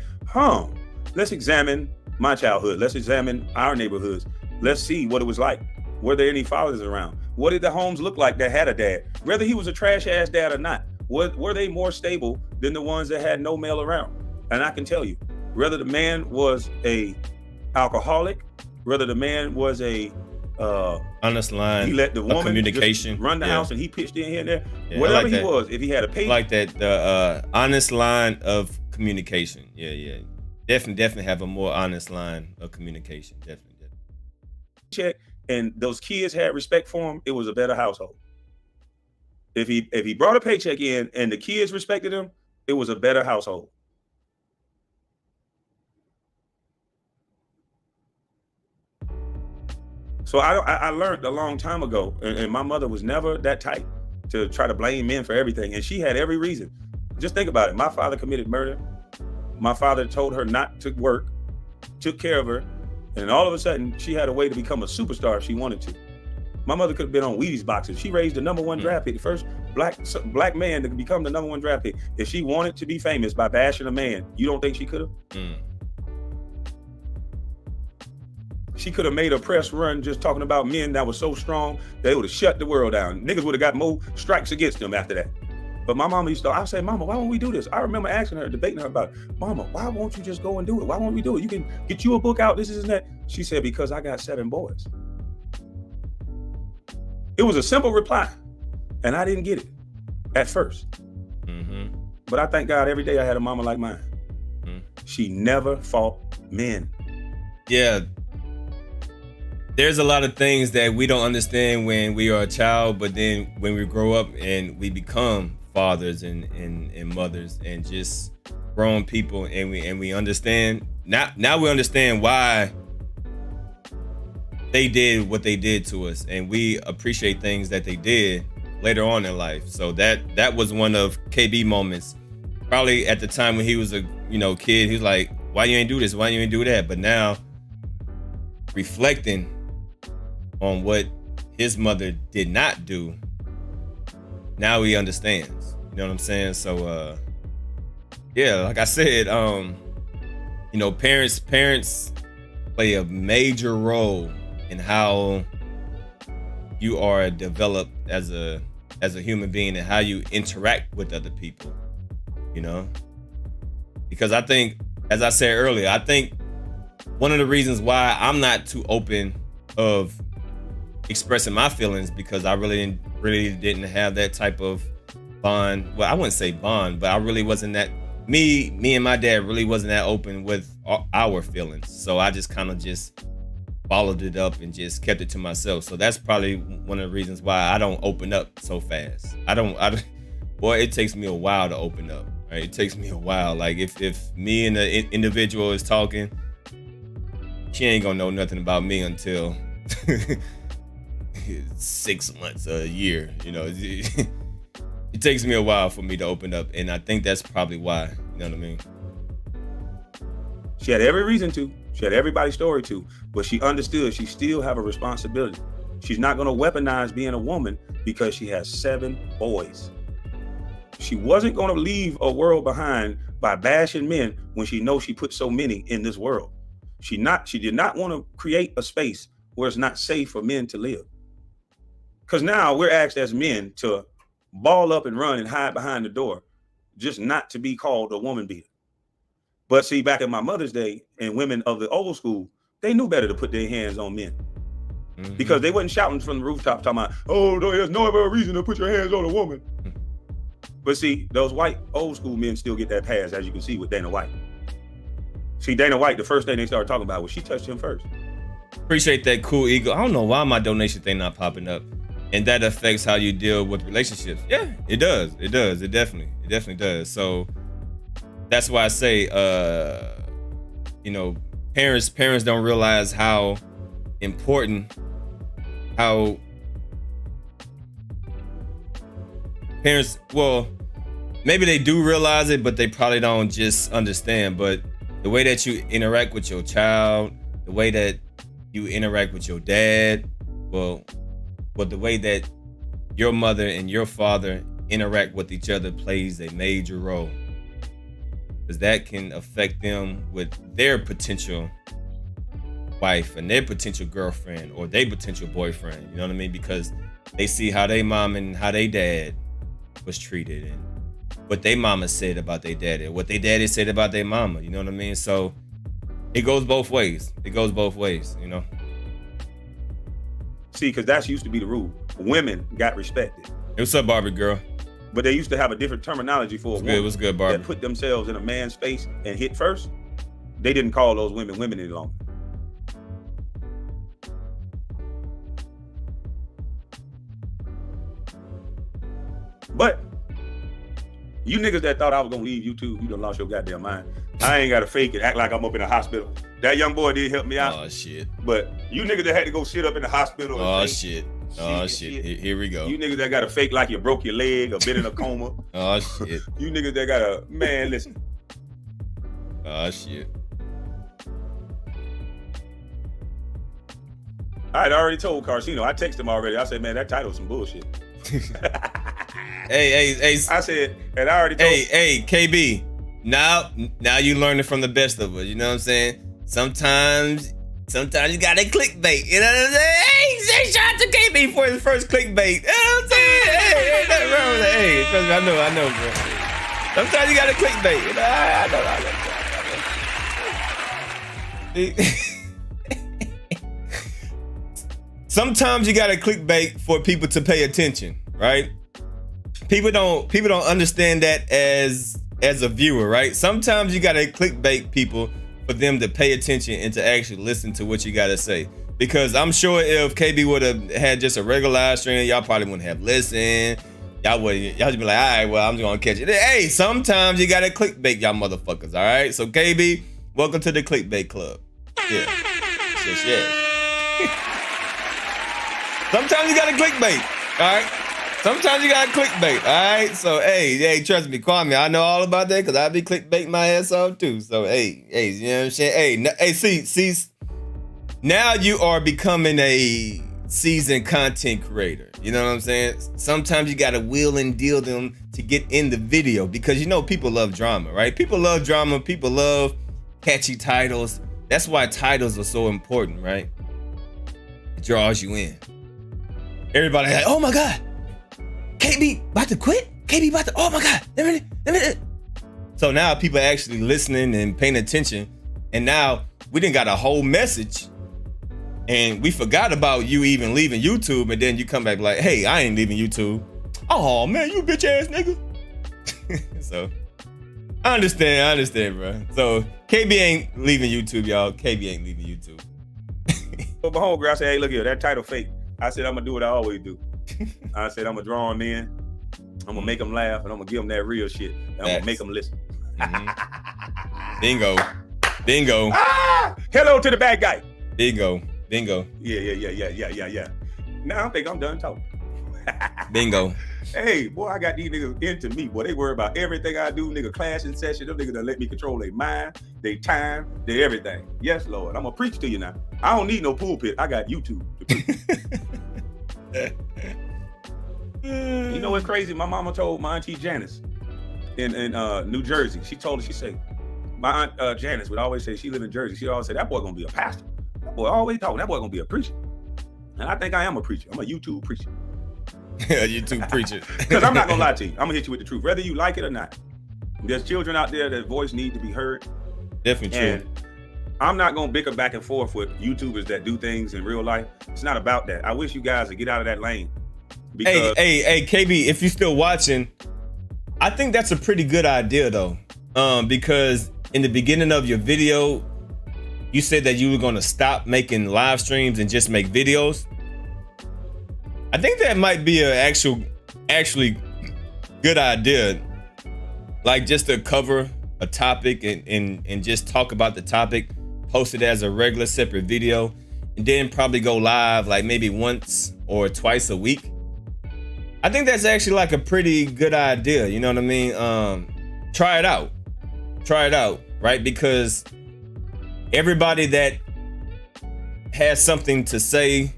let's examine my childhood. Let's examine our neighborhoods. Let's see what it was like. Were there any fathers around? What did the homes look like that had a dad? Whether he was a trash ass dad or not, were they more stable than the ones that had no male around? And I can tell you, whether the man was a alcoholic, whether the man was a honest line, he let the woman communication just run the house and he pitched in here and there. Yeah, whatever like he was, if he had a page, like that, the honest line of communication. Yeah. Definitely have a more honest line of communication. Definitely. Check, and those kids had respect for him, it was a better household. If he brought a paycheck in and the kids respected him, it was a better household. So I learned a long time ago, and my mother was never that tight to try to blame men for everything, and she had every reason. Just think about it. My father committed murder. My father told her not to work, took care of her, and all of a sudden, she had a way to become a superstar if she wanted to. My mother could have been on Wheaties boxes. She raised the #1 draft pick, the first black man to become the #1 draft pick. If she wanted to be famous by bashing a man, you don't think she could have? She could have made a press run just talking about men that was so strong, they would have shut the world down. Niggas would have got more strikes against them after that. But my mama I would say, Mama, why won't we do this? I remember asking her, debating her about it. Mama, why won't you just go and do it? Why won't we do it? You can get you a book out, this and that. She said, because I got 7 boys. It was a simple reply, and I didn't get it at first. But I thank God every day I had a mama like mine. She never fought men. Yeah. There's a lot of things that we don't understand when we are a child, but then when we grow up and we become fathers and mothers and just grown people, and we understand now we understand why they did what they did to us, and we appreciate things that they did later on in life. So that was one of KB moments. Probably at the time when he was a kid, he was like, why you ain't do this? Why you ain't do that? But now reflecting on what his mother did not do, now he understands. You know what I'm saying? So yeah, like I said, parents play a major role in how you are developed as a human being and how you interact with other people, because I think, as I said earlier, I think one of the reasons why I'm not too open of expressing my feelings, because I really didn't have that type of bond. Well, I wouldn't say bond, but I really wasn't that, me and my dad really wasn't that open with our feelings. So I just kind of just followed it up and just kept it to myself. So that's probably one of the reasons why I don't open up so fast. Boy, it takes me a while to open up. Right? It takes me a while. Like if me and the individual is talking, she ain't gonna know nothing about me until 6 months or a year. It takes me a while for me to open up, and I think that's probably why. You know what I mean? She had every reason to. She had everybody's story to, but she understood she still have a responsibility. She's not going to weaponize being a woman because she has 7 boys. She wasn't going to leave a world behind by bashing men when she knows she put so many in this world. She did not want to create a space where it's not safe for men to live. Because now we're asked as men to ball up and run and hide behind the door, just not to be called a woman beater. But see, back in my mother's day, and women of the old school, they knew better to put their hands on men. Mm-hmm. Because they wasn't shouting from the rooftop talking about, oh, there's no other reason to put your hands on a woman. Mm-hmm. But see, those white old school men still get that pass, as you can see with Dana White. See, Dana White, the first thing they started talking about was she touched him first. Appreciate that, cool ego. I don't know why my donation thing not popping up. And that affects how you deal with relationships. Yeah, it does. It does. It definitely does. So that's why I say, parents don't realize how important, how parents, well, maybe they do realize it, but they probably don't just understand. But the way that you interact with your child, the way that you interact with your dad, but the way that your mother and your father interact with each other plays a major role, because that can affect them with their potential wife and their potential girlfriend or their potential boyfriend. You know what I mean? Because they see how their mom and how their dad was treated, and what their mama said about their daddy, what their daddy said about their mama. You know what I mean? So it goes both ways. See, because that used to be the rule. Women got respected. Hey, what's up, Barbie girl? But they used to have a different terminology for a woman. What's good, Barbie? That put themselves in a man's face and hit first. They didn't call those women any longer. But you niggas that thought I was gonna leave YouTube, you done lost your goddamn mind. I ain't gotta fake it, act like I'm up in a hospital. That young boy did help me out. Oh shit. But you niggas that had to go sit up in the hospital. Oh shit. Here we go. You niggas that gotta fake like you broke your leg or been in a coma. Oh shit. You niggas that gotta, man, listen. Oh shit. I had already told Carcino, I texted him already. I said, man, that title's some bullshit. Hey. I said, and I already told him. Hey, KB. Now you learning from the best of us. You know what I'm saying? Sometimes you gotta clickbait. You know what I'm saying? Hey, say shout out to KB for his first clickbait. You know what I'm saying? Hey, ain't nothing wrong with that. Hey, trust me, I know, bro. Sometimes you gotta clickbait. You know, I know. Sometimes you gotta clickbait for people to pay attention, right? People don't understand that as as a viewer, right? Sometimes you gotta clickbait people for them to pay attention and to actually listen to what you gotta say. Because I'm sure if KB would have had just a regular live stream, y'all probably wouldn't have listened. Y'all just be like, all right, well, I'm just gonna catch it. Hey, sometimes you gotta clickbait y'all motherfuckers, all right? So KB, welcome to the clickbait club. Yeah. Yes. Sometimes you gotta clickbait, all right? Sometimes you gotta clickbait, all right? So, hey, trust me, Kwame, I know all about that because I be clickbaiting my ass off too. So, hey, you know what I'm saying? Hey, see, now you are becoming a seasoned content creator. You know what I'm saying? Sometimes you gotta wheel and deal them to get in the video because you know people love drama, right? People love drama, people love catchy titles. That's why titles are so important, right? It draws you in. Everybody like, oh my God, KB about to quit? KB about to, oh my God, let me. So now people are actually listening and paying attention. And now we done got a whole message and we forgot about you even leaving YouTube. And then you come back like, hey, I ain't leaving YouTube. Oh man, you bitch ass nigga. So I understand, bro. So KB ain't leaving YouTube, y'all. KB ain't leaving YouTube. But my homegirl, I said, hey, look here, that title fake. I said, I'm gonna do what I always do. I said, I'm gonna draw them in. I'm gonna make them laugh, and I'm gonna give them that real shit. And I'm gonna make them listen. Mm-hmm. Bingo. Ah! Hello to the bad guy. Bingo. Yeah. Now I think I'm done talking. Bingo. Hey, boy, I got these niggas into me. Boy, they worry about everything I do. Nigga, class and session. Them niggas done let me control their mind, their time, their everything. Yes, Lord. I'm gonna preach to you now. I don't need no pulpit. I got YouTube to preach. You know what's crazy? My mama told my auntie Janice in New Jersey. She told her, she said, my aunt Janice would always say, she live in Jersey. She always say, that boy gonna be a pastor. That boy always talking. That boy gonna be a preacher. And I think I am a preacher. I'm a YouTube preacher. YouTube preacher. Because I'm not gonna lie to you. I'm gonna hit you with the truth, whether you like it or not. There's children out there that voice need to be heard. Definitely true. And I'm not gonna bicker back and forth with YouTubers that do things in real life. It's not about that. I wish you guys would get out of that lane. Because Hey, KB, if you're still watching, I think that's a pretty good idea though. Because in the beginning of your video, you said that you were gonna stop making live streams and just make videos. I think that might be an actually good idea. Like just to cover a topic and just talk about the topic, post it as a regular separate video, and then probably go live like maybe once or twice a week. I think that's actually like a pretty good idea. You know what I mean? Try it out, right? Because everybody that has something to say,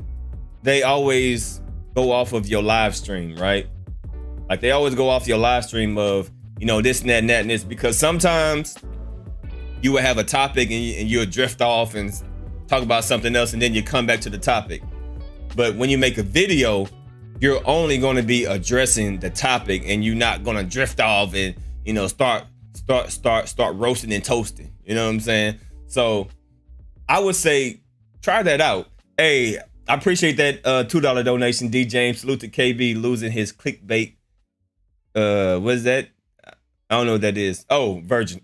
they always go off of your live stream, right? Like they always go off your live stream of, you know, this and that and that and this, because sometimes you will have a topic and you'll drift off and talk about something else and then you come back to the topic. But when you make a video, you're only going to be addressing the topic and you're not going to drift off and, you know, start roasting and toasting. You know what I'm saying? So I would say try that out. Hey, I appreciate that $2 donation, D James. Salute to KB losing his clickbait. What is that? I don't know what that is. Oh, Virgin.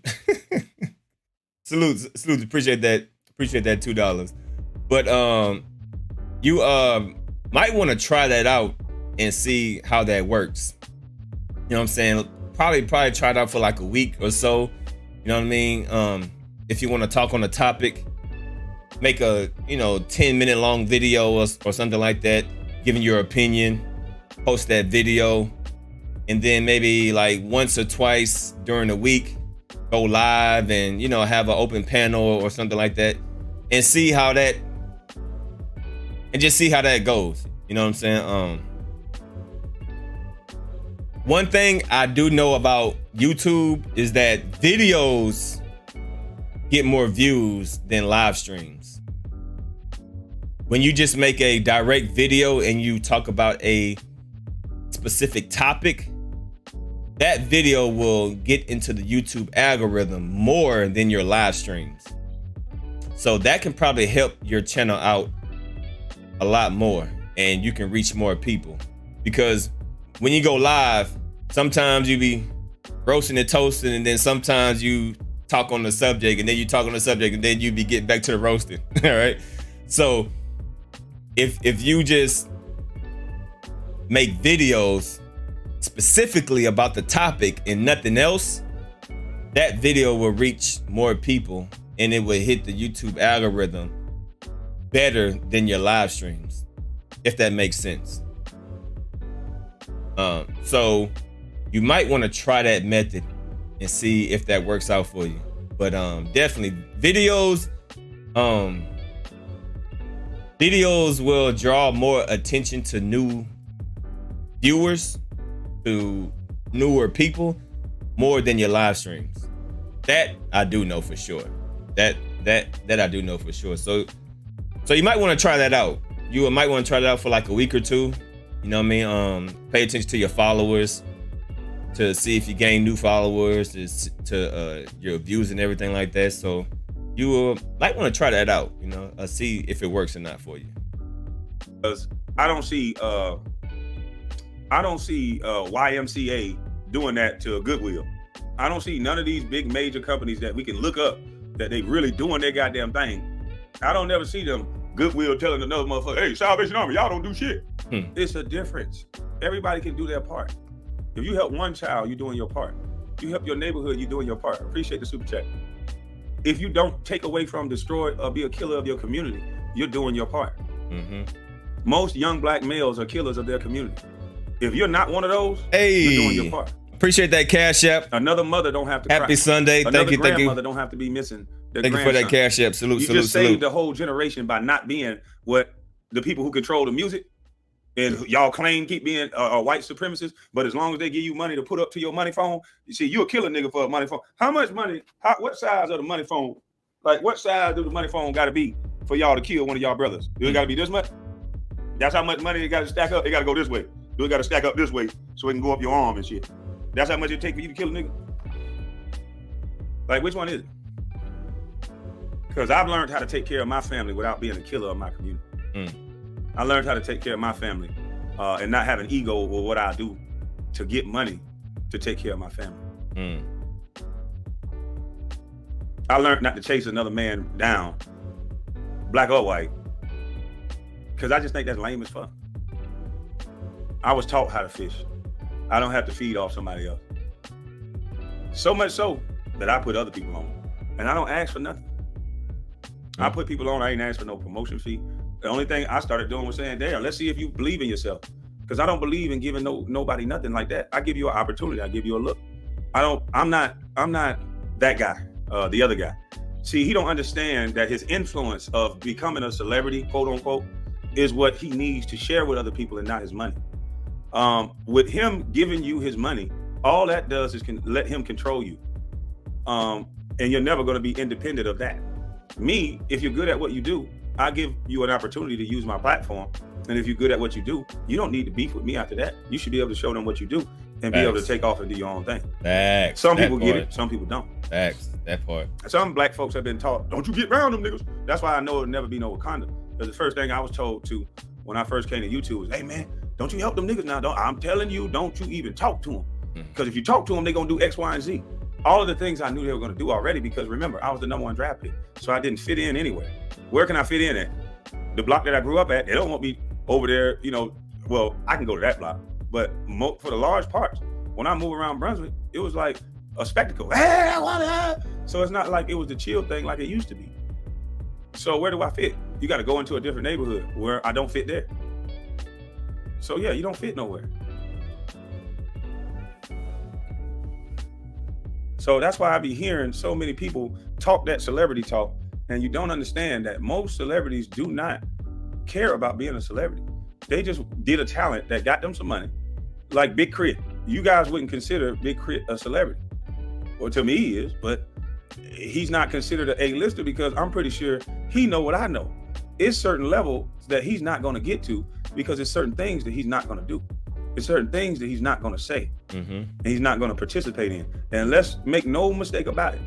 Salute. Appreciate that $2. But you might want to try that out and see how that works. You know what I'm saying? Probably try it out for like a week or so. You know what I mean? If you want to talk on a topic, make a 10-minute long video or something like that, giving your opinion, post that video, and then maybe like once or twice during the week, go live and have an open panel or something like that, and see how that goes. You know what I'm saying? One thing I do know about YouTube is that videos get more views than live streams. When you just make a direct video and you talk about a specific topic, that video will get into the YouTube algorithm more than your live streams. So that can probably help your channel out a lot more and you can reach more people. Because when you go live, sometimes you be roasting and toasting, and then sometimes you talk on the subject, and then you talk on the subject, and then you be getting back to the roasting. All right. So if you just make videos specifically about the topic and nothing else, that video will reach more people and it will hit the YouTube algorithm better than your live streams, if that makes sense. So you might want to try that method and see if that works out for you. But definitely videos will draw more attention to new viewers, to newer people, more than your live streams. That I do know for sure. That I do know for sure. So you might want to try that out. You might want to try that out for like a week or two. You know what I mean? Pay attention to your followers to see if you gain new followers, to your views and everything like that. So you might want to try that out, you know, see if it works or not for you. Because I don't see YMCA doing that to Goodwill. I don't see none of these big major companies that we can look up that they really doing their goddamn thing. I don't never see them Goodwill telling another motherfucker, hey, Salvation Army, y'all don't do shit. It's a difference. Everybody can do their part. If you help one child, you're doing your part. You help your neighborhood, you're doing your part. Appreciate the super chat. If you don't take away from, destroy, or be a killer of your community, you're doing your part. Most young black males are killers of their community. If you're not one of those, you're doing your part. Appreciate that Cash App. Another mother don't have to Happy cry. Sunday. Thank you. Grandmother don't have to be missing their Thank grandson. you for that Cash App. Salute. You just saved the whole generation by not being what the people who control the music and y'all claim keep being white supremacists, but as long as they give you money to put up to your money phone, you see, you a killer nigga for a money phone. How much money, what size of the money phone, like what size do the money phone gotta be for y'all to kill one of y'all brothers? Do it gotta be this much? That's how much money it gotta stack up. It gotta go this way. Do it gotta stack up this way so it can go up your arm and shit. That's how much it take for you to kill a nigga? Like, which one is it? Because I've learned how to take care of my family without being a killer of my community. I learned how to take care of my family and not have an ego with what I do to get money to take care of my family. I learned not to chase another man down, black or white, because I just think that's lame as fuck. I was taught how to fish. I don't have to feed off somebody else. So much so that I put other people on. And I don't ask for nothing. I put people on, I ain't asked for no promotion fee. The only thing I started doing was saying, damn, let's see if you believe in yourself. Because I don't believe in giving nobody nothing like that. I give you an opportunity, I give you a look. I'm not that guy, the other guy. See, he don't understand that his influence of becoming a celebrity, quote unquote, is what he needs to share with other people and not his money. With him giving you his money, all that does is let him control you. And you're never going to be independent of that. Me, if you're good at what you do, I give you an opportunity to use my platform. And if you're good at what you do, you don't need to beef with me after that. You should be able to show them what you do and be able to take off and do your own thing. Some people get it, some people don't. That part. Some black folks have been taught, don't you get around them niggas. That's why I know it'll never be no Wakanda. Because the first thing I was told to when I first came to YouTube was, hey man, don't you help them niggas now. I'm telling you, don't you even talk to them. Because if you talk to them, they're going to do X, Y, and Z. All of the things I knew they were going to do already, because remember, I was the #1 draft pick. So I didn't fit in anywhere. Where can I fit in at? The block that I grew up at, they don't want me over there, you know, well, I can go to that block. But for the large parts, when I move around Brunswick, it was like a spectacle. So it's not like it was the chill thing like it used to be. So where do I fit? You got to go into a different neighborhood where I don't fit there. So yeah, you don't fit nowhere. So that's why I be hearing so many people talk that celebrity talk, and you don't understand that most celebrities do not care about being a celebrity. They just did a talent that got them some money. Like Big Crit. You guys wouldn't consider Big Crit a celebrity. Well, to me he is, but he's not considered an A-lister because I'm pretty sure he know what I know. It's certain levels that he's not going to get to because it's certain things that he's not going to do. It's certain things that he's not going to say, and he's not going to participate in. And let's make no mistake about it.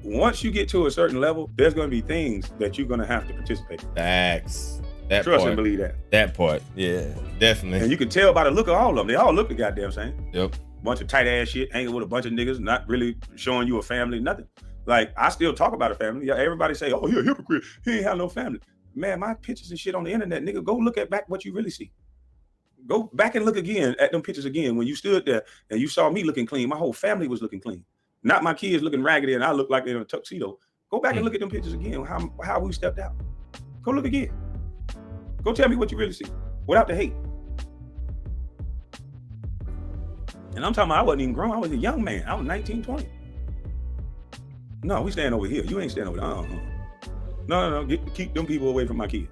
Once you get to a certain level, there's going to be things that you're going to have to participate in. Facts. Trust and believe that. That part, yeah, definitely. And you can tell by the look of all of them. They all look the goddamn same. Yep. bunch of tight ass shit, hanging with a bunch of niggas, not really showing you a family, nothing. Like, I still talk about a family. Everybody say, oh, you're a hypocrite. He ain't have no family. Man, my pictures and shit on the internet, nigga, go look at back what you really see. Go back and look again at them pictures again. When you stood there and you saw me looking clean, my whole family was looking clean. Not my kids looking raggedy and I look like in a tuxedo. Go back and look at them pictures again, how we stepped out. Go look again. Go tell me what you really see without the hate. And I'm talking about I wasn't even grown. I was a young man. I was 19, 20. No, we stand over here. You ain't standing over there. No. Keep them people away from my kid.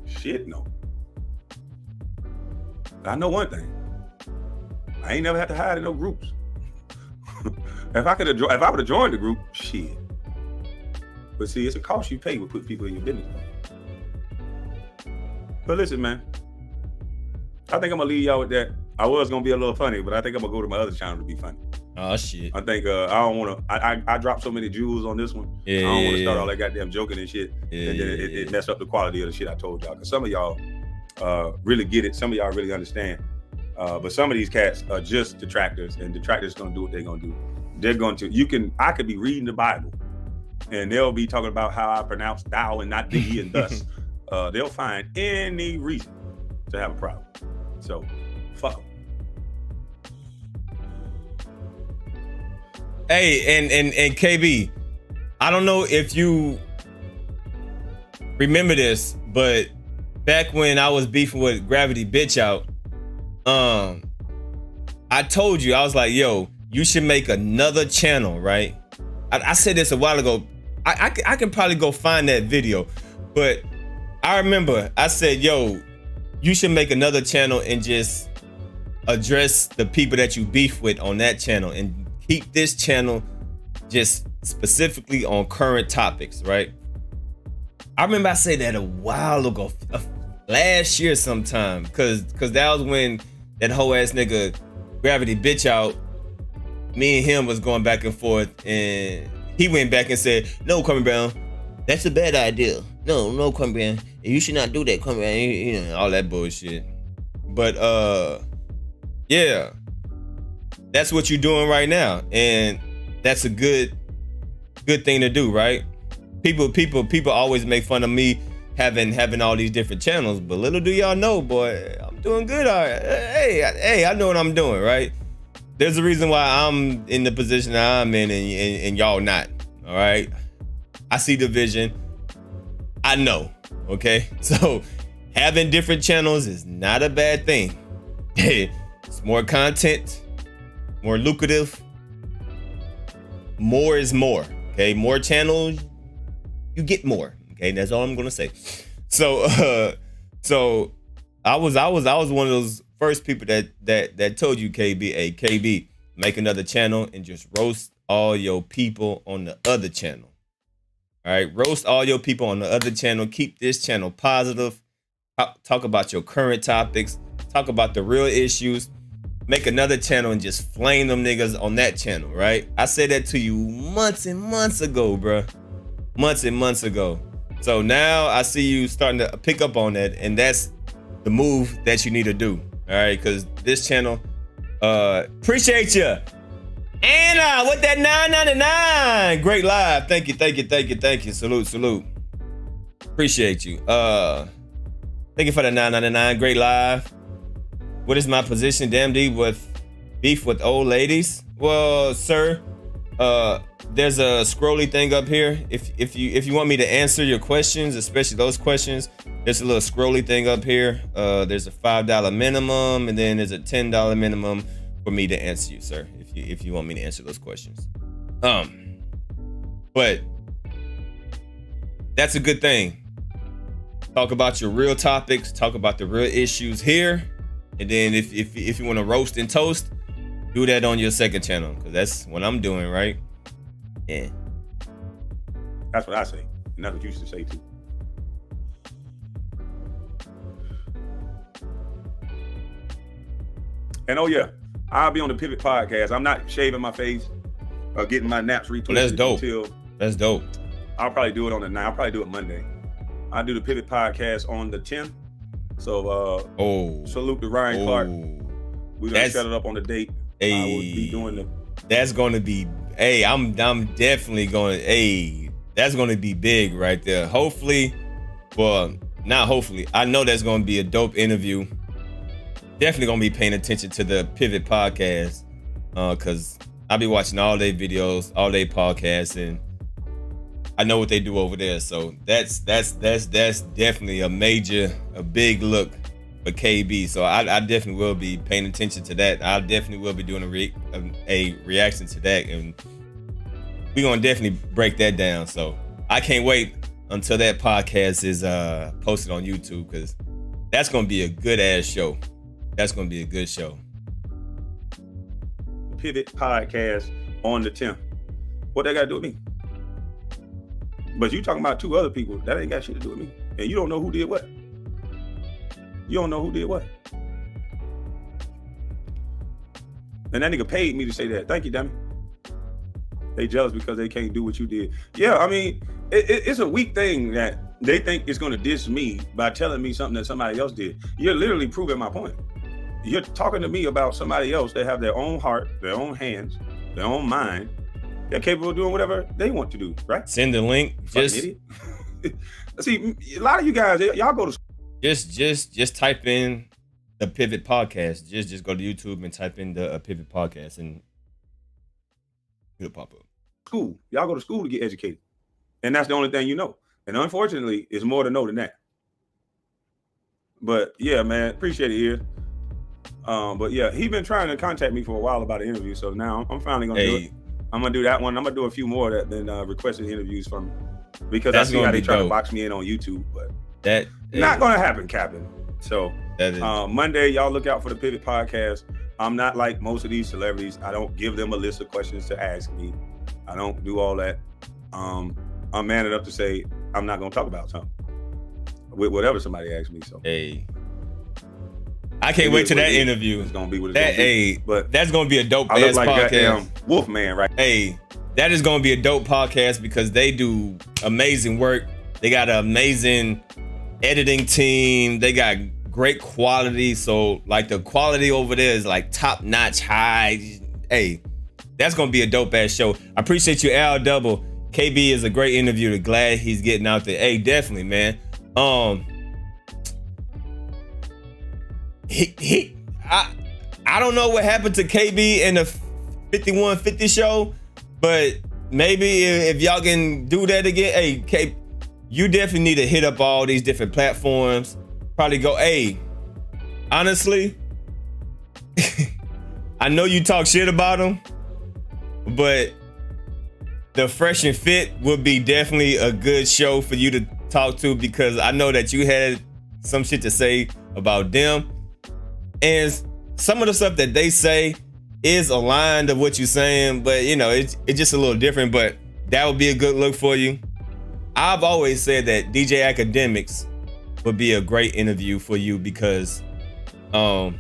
Shit, no. I know one thing. I ain't never had to hide in no groups. If I would have joined the group, shit. But see, it's a cost you pay to put people in your business. But listen, man. I think I'm gonna leave y'all with that. I was gonna be a little funny, but I think I'm gonna go to my other channel to be funny. Oh shit. I think I don't wanna I dropped so many jewels on this one. Yeah, I don't wanna start all that goddamn joking and shit. Yeah, and then it messed up the quality of the shit I told y'all. Cause some of y'all really get it, some of y'all really understand. But some of these cats are just detractors, and detractors gonna do what they're gonna do. They're going to I could be reading the Bible and they'll be talking about how I pronounce thou and not thee and thus. They'll find any reason to have a problem. So fuck them. Hey, and KB, I don't know if you remember this, but back when I was beefing with Gravity Bitch Out, I told you, I was like, yo, you should make another channel, right? I said this a while ago. I can probably go find that video, but I remember I said, yo, you should make another channel and just address the people that you beef with on that channel and keep this channel just specifically on current topics, right? I remember I said that a while ago, last year sometime, cause that was when that whole ass nigga Gravity Bitch Out, me and him was going back and forth, and he went back and said, no, Kwame Brown, that's a bad idea. No, Kwame Brown, you should not do that, Kwame Brown, you know, all that bullshit. But yeah, that's what you're doing right now, and that's a good thing to do, right? People always make fun of me having all these different channels, but little do y'all know, boy, I'm doing good. All right. Hey, I know what I'm doing, right? There's a reason why I'm in the position that I'm in and y'all not, all right? I see the vision. I know, okay? So having different channels is not a bad thing. It's more content, more lucrative. More is more, okay? More channels, you get more, okay? That's all I'm gonna say. So I was one of those first people that told you, KB, hey, KB, make another channel and just roast all your people on the other channel. All right, roast all your people on the other channel. Keep this channel positive. Talk about your current topics. Talk about the real issues. Make another channel and just flame them niggas on that channel, right? I said that to you months and months ago, bruh. Months and months ago. So now I see you starting to pick up on that, and that's the move that you need to do. All right, because this channel, appreciate you. Anna with that $9.99. Great live. Thank you. Salute. Appreciate you. Thank you for the $9.99. Great live. What is my position, Damn D, with beef with old ladies? Well, sir, there's a scrolly thing up here. If you want me to answer your questions, especially those questions, there's a little scrolly thing up here. There's a $5 minimum, and then there's a $10 minimum for me to answer you, sir, if you want me to answer those questions. But that's a good thing. Talk about your real topics, talk about the real issues here, and then if you want to roast and toast, do that on your second channel, because that's what I'm doing, right? Yeah. That's what I say, and that's what you should say too. And oh yeah, I'll be on the Pivot podcast. I'm not shaving my face or getting my naps retwisted. That's dope. That's dope. I'll probably do it on the 9th. I'll probably do it Monday. I'll do the Pivot podcast on the 10th. So salute to Ryan Clark. We're gonna set it up on the date. I will be doing the. That's gonna be. I'm definitely going. That's gonna be big right there. Hopefully, well, not hopefully. I know that's gonna be a dope interview. Definitely gonna be paying attention to the Pivot podcast, cause I'll be watching all their videos, all their podcasts, and I know what they do over there. So that's definitely a big look for KB. So I definitely will be paying attention to that. I definitely will be doing a reaction to that, and we're gonna definitely break that down. So I can't wait until that podcast is posted on YouTube, because that's gonna be a good ass show. That's gonna be a good show. Pivot podcast on the 10th. What that got to do with me? But you talking about 2 other people, that ain't got shit to do with me. And you don't know who did what. You don't know who did what. And that nigga paid me to say that. Thank you, dummy. They jealous because they can't do what you did. Yeah, I mean, it's a weak thing that they think it's gonna diss me by telling me something that somebody else did. You're literally proving my point. You're talking to me about somebody else that have their own heart, their own hands, their own mind. They're capable of doing whatever they want to do, right? Send the link. Just idiot. See, a lot of you guys, y'all go to just type in the Pivot podcast. Just go to YouTube and type in the Pivot podcast, and it'll pop up. School. Y'all go to school to get educated, and that's the only thing you know. And unfortunately, it's more to know than that. But yeah, man, appreciate it here. But yeah, he been trying to contact me for a while about an interview, so now I'm finally gonna do it. I'm gonna do that one. I'm gonna do a few more that been requested interviews from me, because I see how they try to box me in on YouTube, but that not gonna happen, Captain. So Monday, y'all look out for the Pivot podcast. I'm not like most of these celebrities. I don't give them a list of questions to ask me. I don't do all that. I'm man enough to say I'm not gonna talk about something with whatever somebody asks me. So I can't wait to that interview. It's gonna be what it's gonna be. But that's gonna be a dope I ass look like podcast. Wolfman, right? That is gonna be a dope podcast, because they do amazing work. They got an amazing editing team. They got great quality. So like the quality over there is like top notch high. That's gonna be a dope ass show. I appreciate you, Al Double. KB is a great interviewer. Glad he's getting out there. Definitely, man. I don't know what happened to KB in the 5150 show, but maybe if y'all can do that again, KB, you definitely need to hit up all these different platforms. Probably go, honestly, I know you talk shit about them, but the Fresh and Fit would be definitely a good show for you to talk to, because I know that you had some shit to say about them. And some of the stuff that they say is aligned to what you're saying, but you know, it's just a little different, but that would be a good look for you. I've always said that DJ Academics would be a great interview for you, because one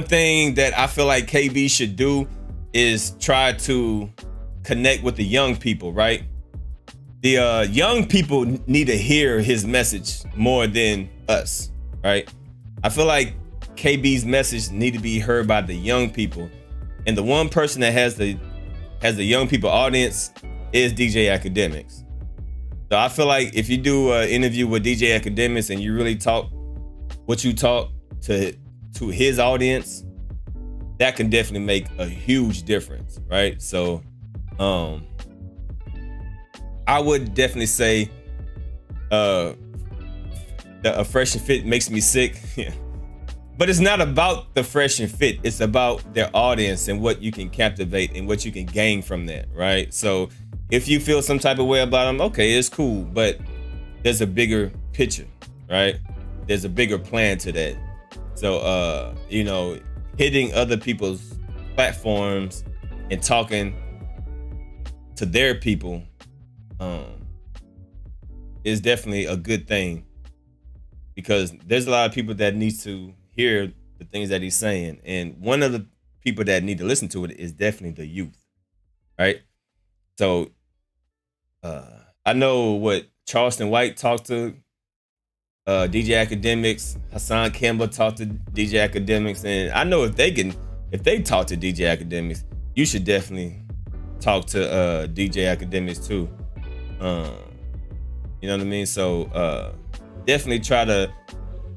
thing that I feel like KB should do is try to connect with the young people, right? The young people need to hear his message more than us, right? I feel like KB's message need to be heard by the young people, and the one person that has the young people audience is DJ Academics. So I feel like if you do an interview with DJ Academics and you really talk what you talk to his audience, that can definitely make a huge difference, right? So I would definitely say a Fresh and Fit makes me sick. But it's not about the Fresh and Fit. It's about their audience and what you can captivate and what you can gain from that, right? So if you feel some type of way about them, okay, it's cool, but there's a bigger picture, right? There's a bigger plan to that. So, hitting other people's platforms and talking to their people is definitely a good thing, because there's a lot of people that needs to hear the things that he's saying, and one of the people that need to listen to it is definitely the youth, right? So I know what Charleston White talked to DJ Academics, Hassan Campbell talked to DJ Academics, and I know if they talk to DJ Academics, you should definitely talk to DJ Academics too. You know what I mean? So definitely try to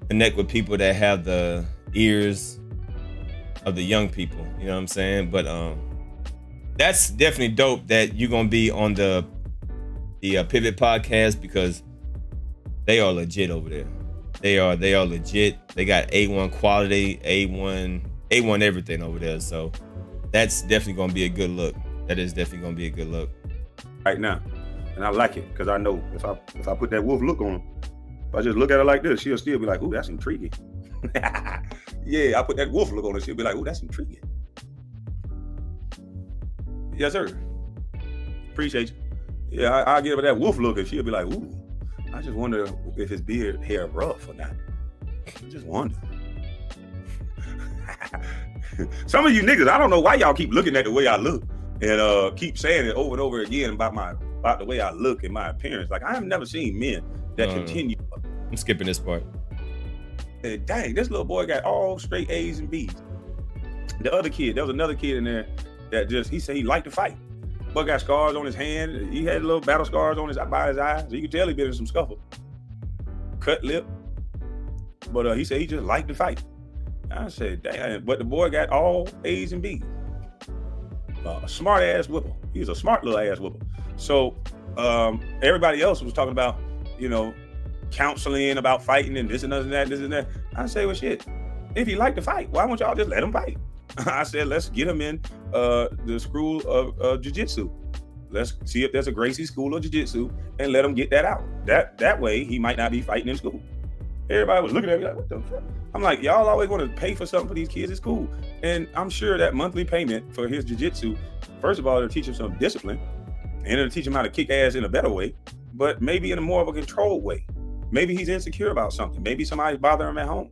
connect with people that have the ears of the young people. You know what I'm saying? But that's definitely dope that you're gonna be on the Pivot podcast, because they are legit over there. They are legit. They got A1 quality, A1 everything over there. So that's definitely gonna be a good look. That is definitely gonna be a good look. Right now. And I like it, because I know if I put that wolf look on her, if I just look at her like this, she'll still be like, ooh, that's intriguing. Yeah, I put that wolf look on her, she'll be like, ooh, that's intriguing. Yes, sir. Appreciate you. Yeah, I'll give her that wolf look, and she'll be like, ooh, I just wonder if his beard hair rough or not. I just wonder. Some of you niggas, I don't know why y'all keep looking at the way I look and keep saying it over and over again about the way I look and my appearance. Like, I have never seen men that continue. I'm skipping this part. And dang, this little boy got all straight A's and B's. The other kid, there was another kid in there that he said he liked to fight. But got scars on his hand. He had little battle scars on by his eyes. So you could tell he been in some scuffle. Cut lip. But he said he just liked to fight. I said, damn. But the boy got all A's and B's. A smart ass whipper. He was a smart little ass whipper. So everybody else was talking about, counseling about fighting and this and that. I say, well, shit. If he like to fight, why won't y'all just let him fight? I said, let's get him in the school of jiu-jitsu. Let's see if there's a Gracie school of jiu-jitsu and let him get that out. That way, he might not be fighting in school. Everybody was looking at me like, what the fuck? I'm like, y'all always want to pay for something for these kids. It's cool. And I'm sure that monthly payment for his jiu-jitsu, first of all, it'll teach him some discipline, and it'll teach him how to kick ass in a better way, but maybe in a more of a controlled way. Maybe he's insecure about something. Maybe somebody's bothering him at home.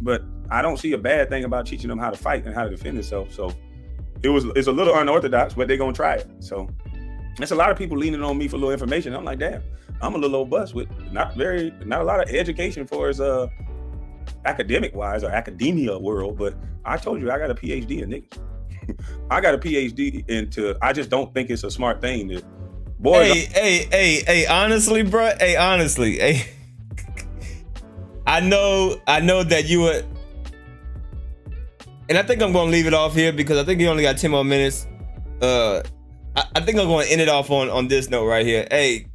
But I don't see a bad thing about teaching them how to fight and how to defend themselves. So it's a little unorthodox, but they're gonna try it. So there's a lot of people leaning on me for a little information. I'm like, damn, I'm a little old bus with not a lot of education for his academic wise or academia world. But I told you I got a PhD in niggas. I got a PhD into. I just don't think it's a smart thing that boys. Hey, honestly, bro. Hey, honestly, hey. I know that you would, and I think I'm gonna leave it off here because I think you only got 10 more minutes. I think I'm gonna end it off on this note right here. Hey,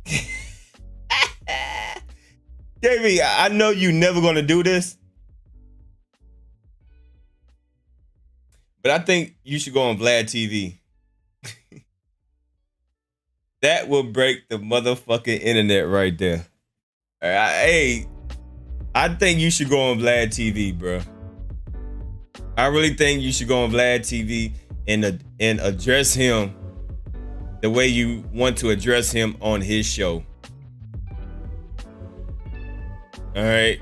KB, I know you never gonna do this, but I think you should go on Vlad TV. That will break the motherfucking internet right there. All right, hey. I think you should go on Vlad TV, bro. I really think you should go on Vlad TV and address him the way you want to address him on his show. All right.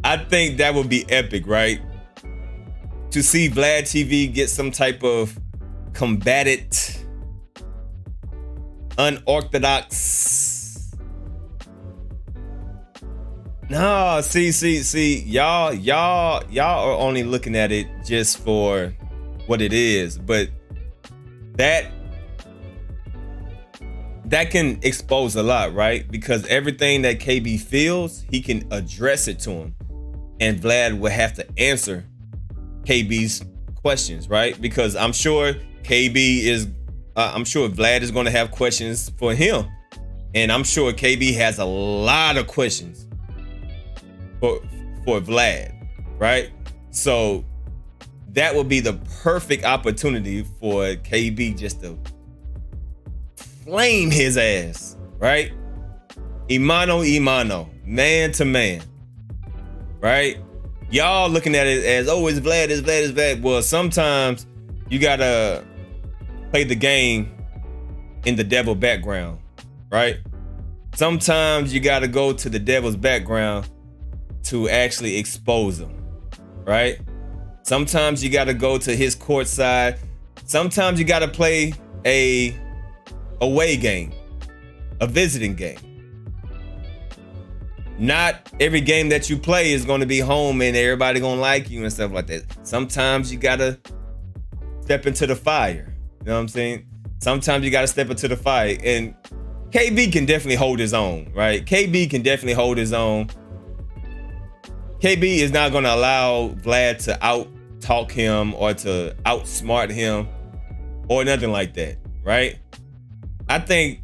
I think that would be epic, right? To see Vlad TV get some type of combatant, unorthodox. No, see, y'all are only looking at it just for what it is, but that can expose a lot, right? Because everything that KB feels, he can address it to him, and Vlad will have to answer KB's questions, right? Because I'm sure Vlad is going to have questions for him, and I'm sure KB has a lot of questions for Vlad, right? So that would be the perfect opportunity for KB just to flame his ass, right? Imano, man to man, right? Y'all looking at it as, oh, it's Vlad. Well, sometimes you gotta play the game in the devil background, right? Sometimes you gotta go to the devil's background to actually expose him, right? Sometimes you got to go to his court side. Sometimes you got to play a away game, a visiting game. Not every game that you play is going to be home and everybody going to like you and stuff like that. Sometimes you got to step into the fire. You know what I'm saying? Sometimes you got to step into the fire. And KB can definitely hold his own, right? KB can definitely hold his own. KB is not going to allow Vlad to out-talk him or to outsmart him or nothing like that, right? I think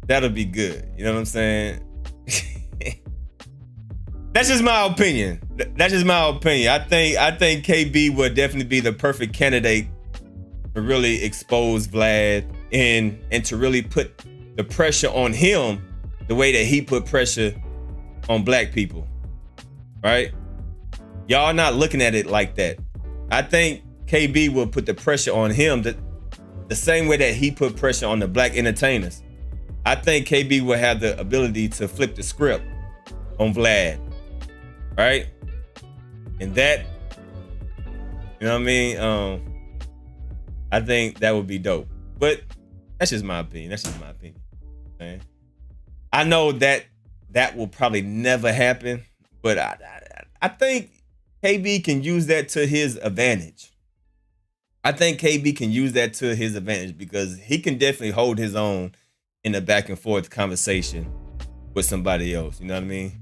that'll be good. You know what I'm saying? That's just my opinion. That's just my opinion. I think KB would definitely be the perfect candidate to really expose Vlad and to really put the pressure on him the way that he put pressure on black people, right? Y'all not looking at it like that. I think KB will put the pressure on him the same way that he put pressure on the black entertainers. I think KB will have the ability to flip the script on Vlad, right? And that, you know what I mean? I think that would be dope. But that's just my opinion. That's just my opinion. Man. I know that will probably never happen, but I think KB can use that to his advantage. I think KB can use that to his advantage because he can definitely hold his own in a back and forth conversation with somebody else. You know what I mean?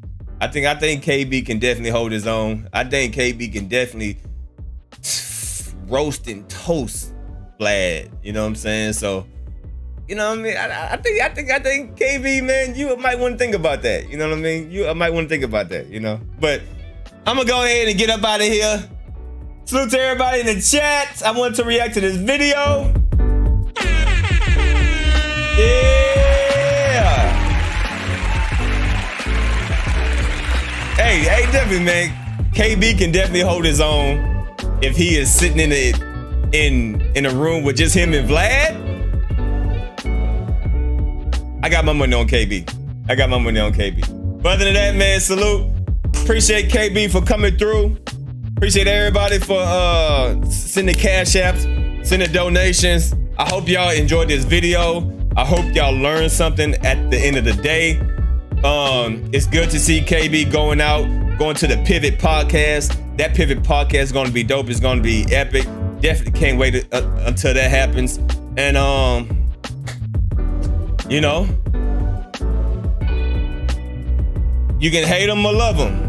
I think KB can definitely hold his own. I think KB can definitely roast and toast Vlad. You know what I'm saying? So, you know what I mean? I think KB, man, you might want to think about that. You know what I mean? You might want to think about that, you know? But I'm gonna go ahead and get up out of here. Salute to everybody in the chat. I want to react to this video. Yeah. Hey, definitely, man. KB can definitely hold his own if he is sitting in a room with just him and Vlad. I got my money on KB. But other than that, man, salute. Appreciate KB for coming through. Appreciate everybody for sending cash apps, sending donations. I hope y'all enjoyed this video. I hope y'all learned something at the end of the day. It's good to see KB going to the Pivot podcast. That Pivot podcast is going to be dope. It's going to be epic. Definitely can't wait until that happens. And you know, you can hate them or love them.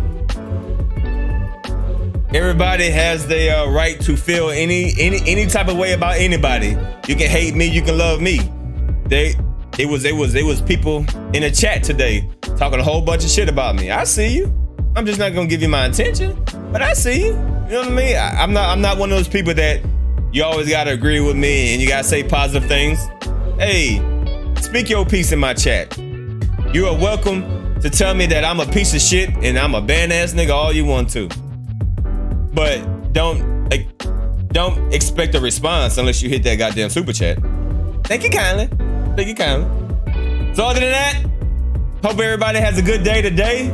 Everybody has their right to feel any type of way about anybody. You can hate me, you can love me. It was people in the chat today talking a whole bunch of shit about me. I see you. I'm just not gonna give you my attention, but I see you. You know what I mean? I'm not one of those people that you always gotta agree with me and you gotta say positive things. Hey, speak your piece in my chat. You are welcome to tell me that I'm a piece of shit and I'm a band-ass nigga all you want to. But don't expect a response unless you hit that goddamn super chat. Thank you kindly. So other than that, hope everybody has a good day today.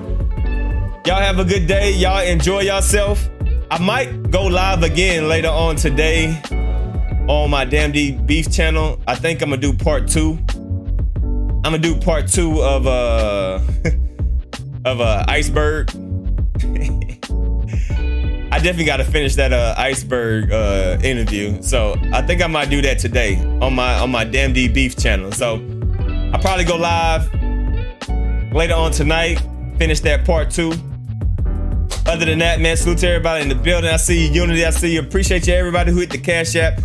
Y'all have a good day. Y'all enjoy yourself. I might go live again later on today on my Damn D Beef channel. I think I'm gonna do part 2. I'm gonna do part 2 of Iceberg. I definitely got to finish that Iceberg interview, so I think I might do that today on my Damn D Beef channel. So I'll probably go live later on tonight, finish that part 2. Other than that, man, salute to everybody in the building. I see you, Unity. I see you. Appreciate you, everybody who hit the Cash App.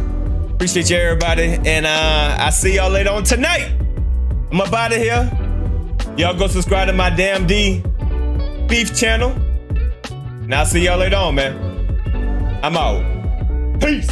Appreciate you, everybody, and I see y'all later on tonight. I'm up out of here. Y'all go subscribe to my Damn D Beef channel. And I'll see y'all later on, man. I'm out. Peace.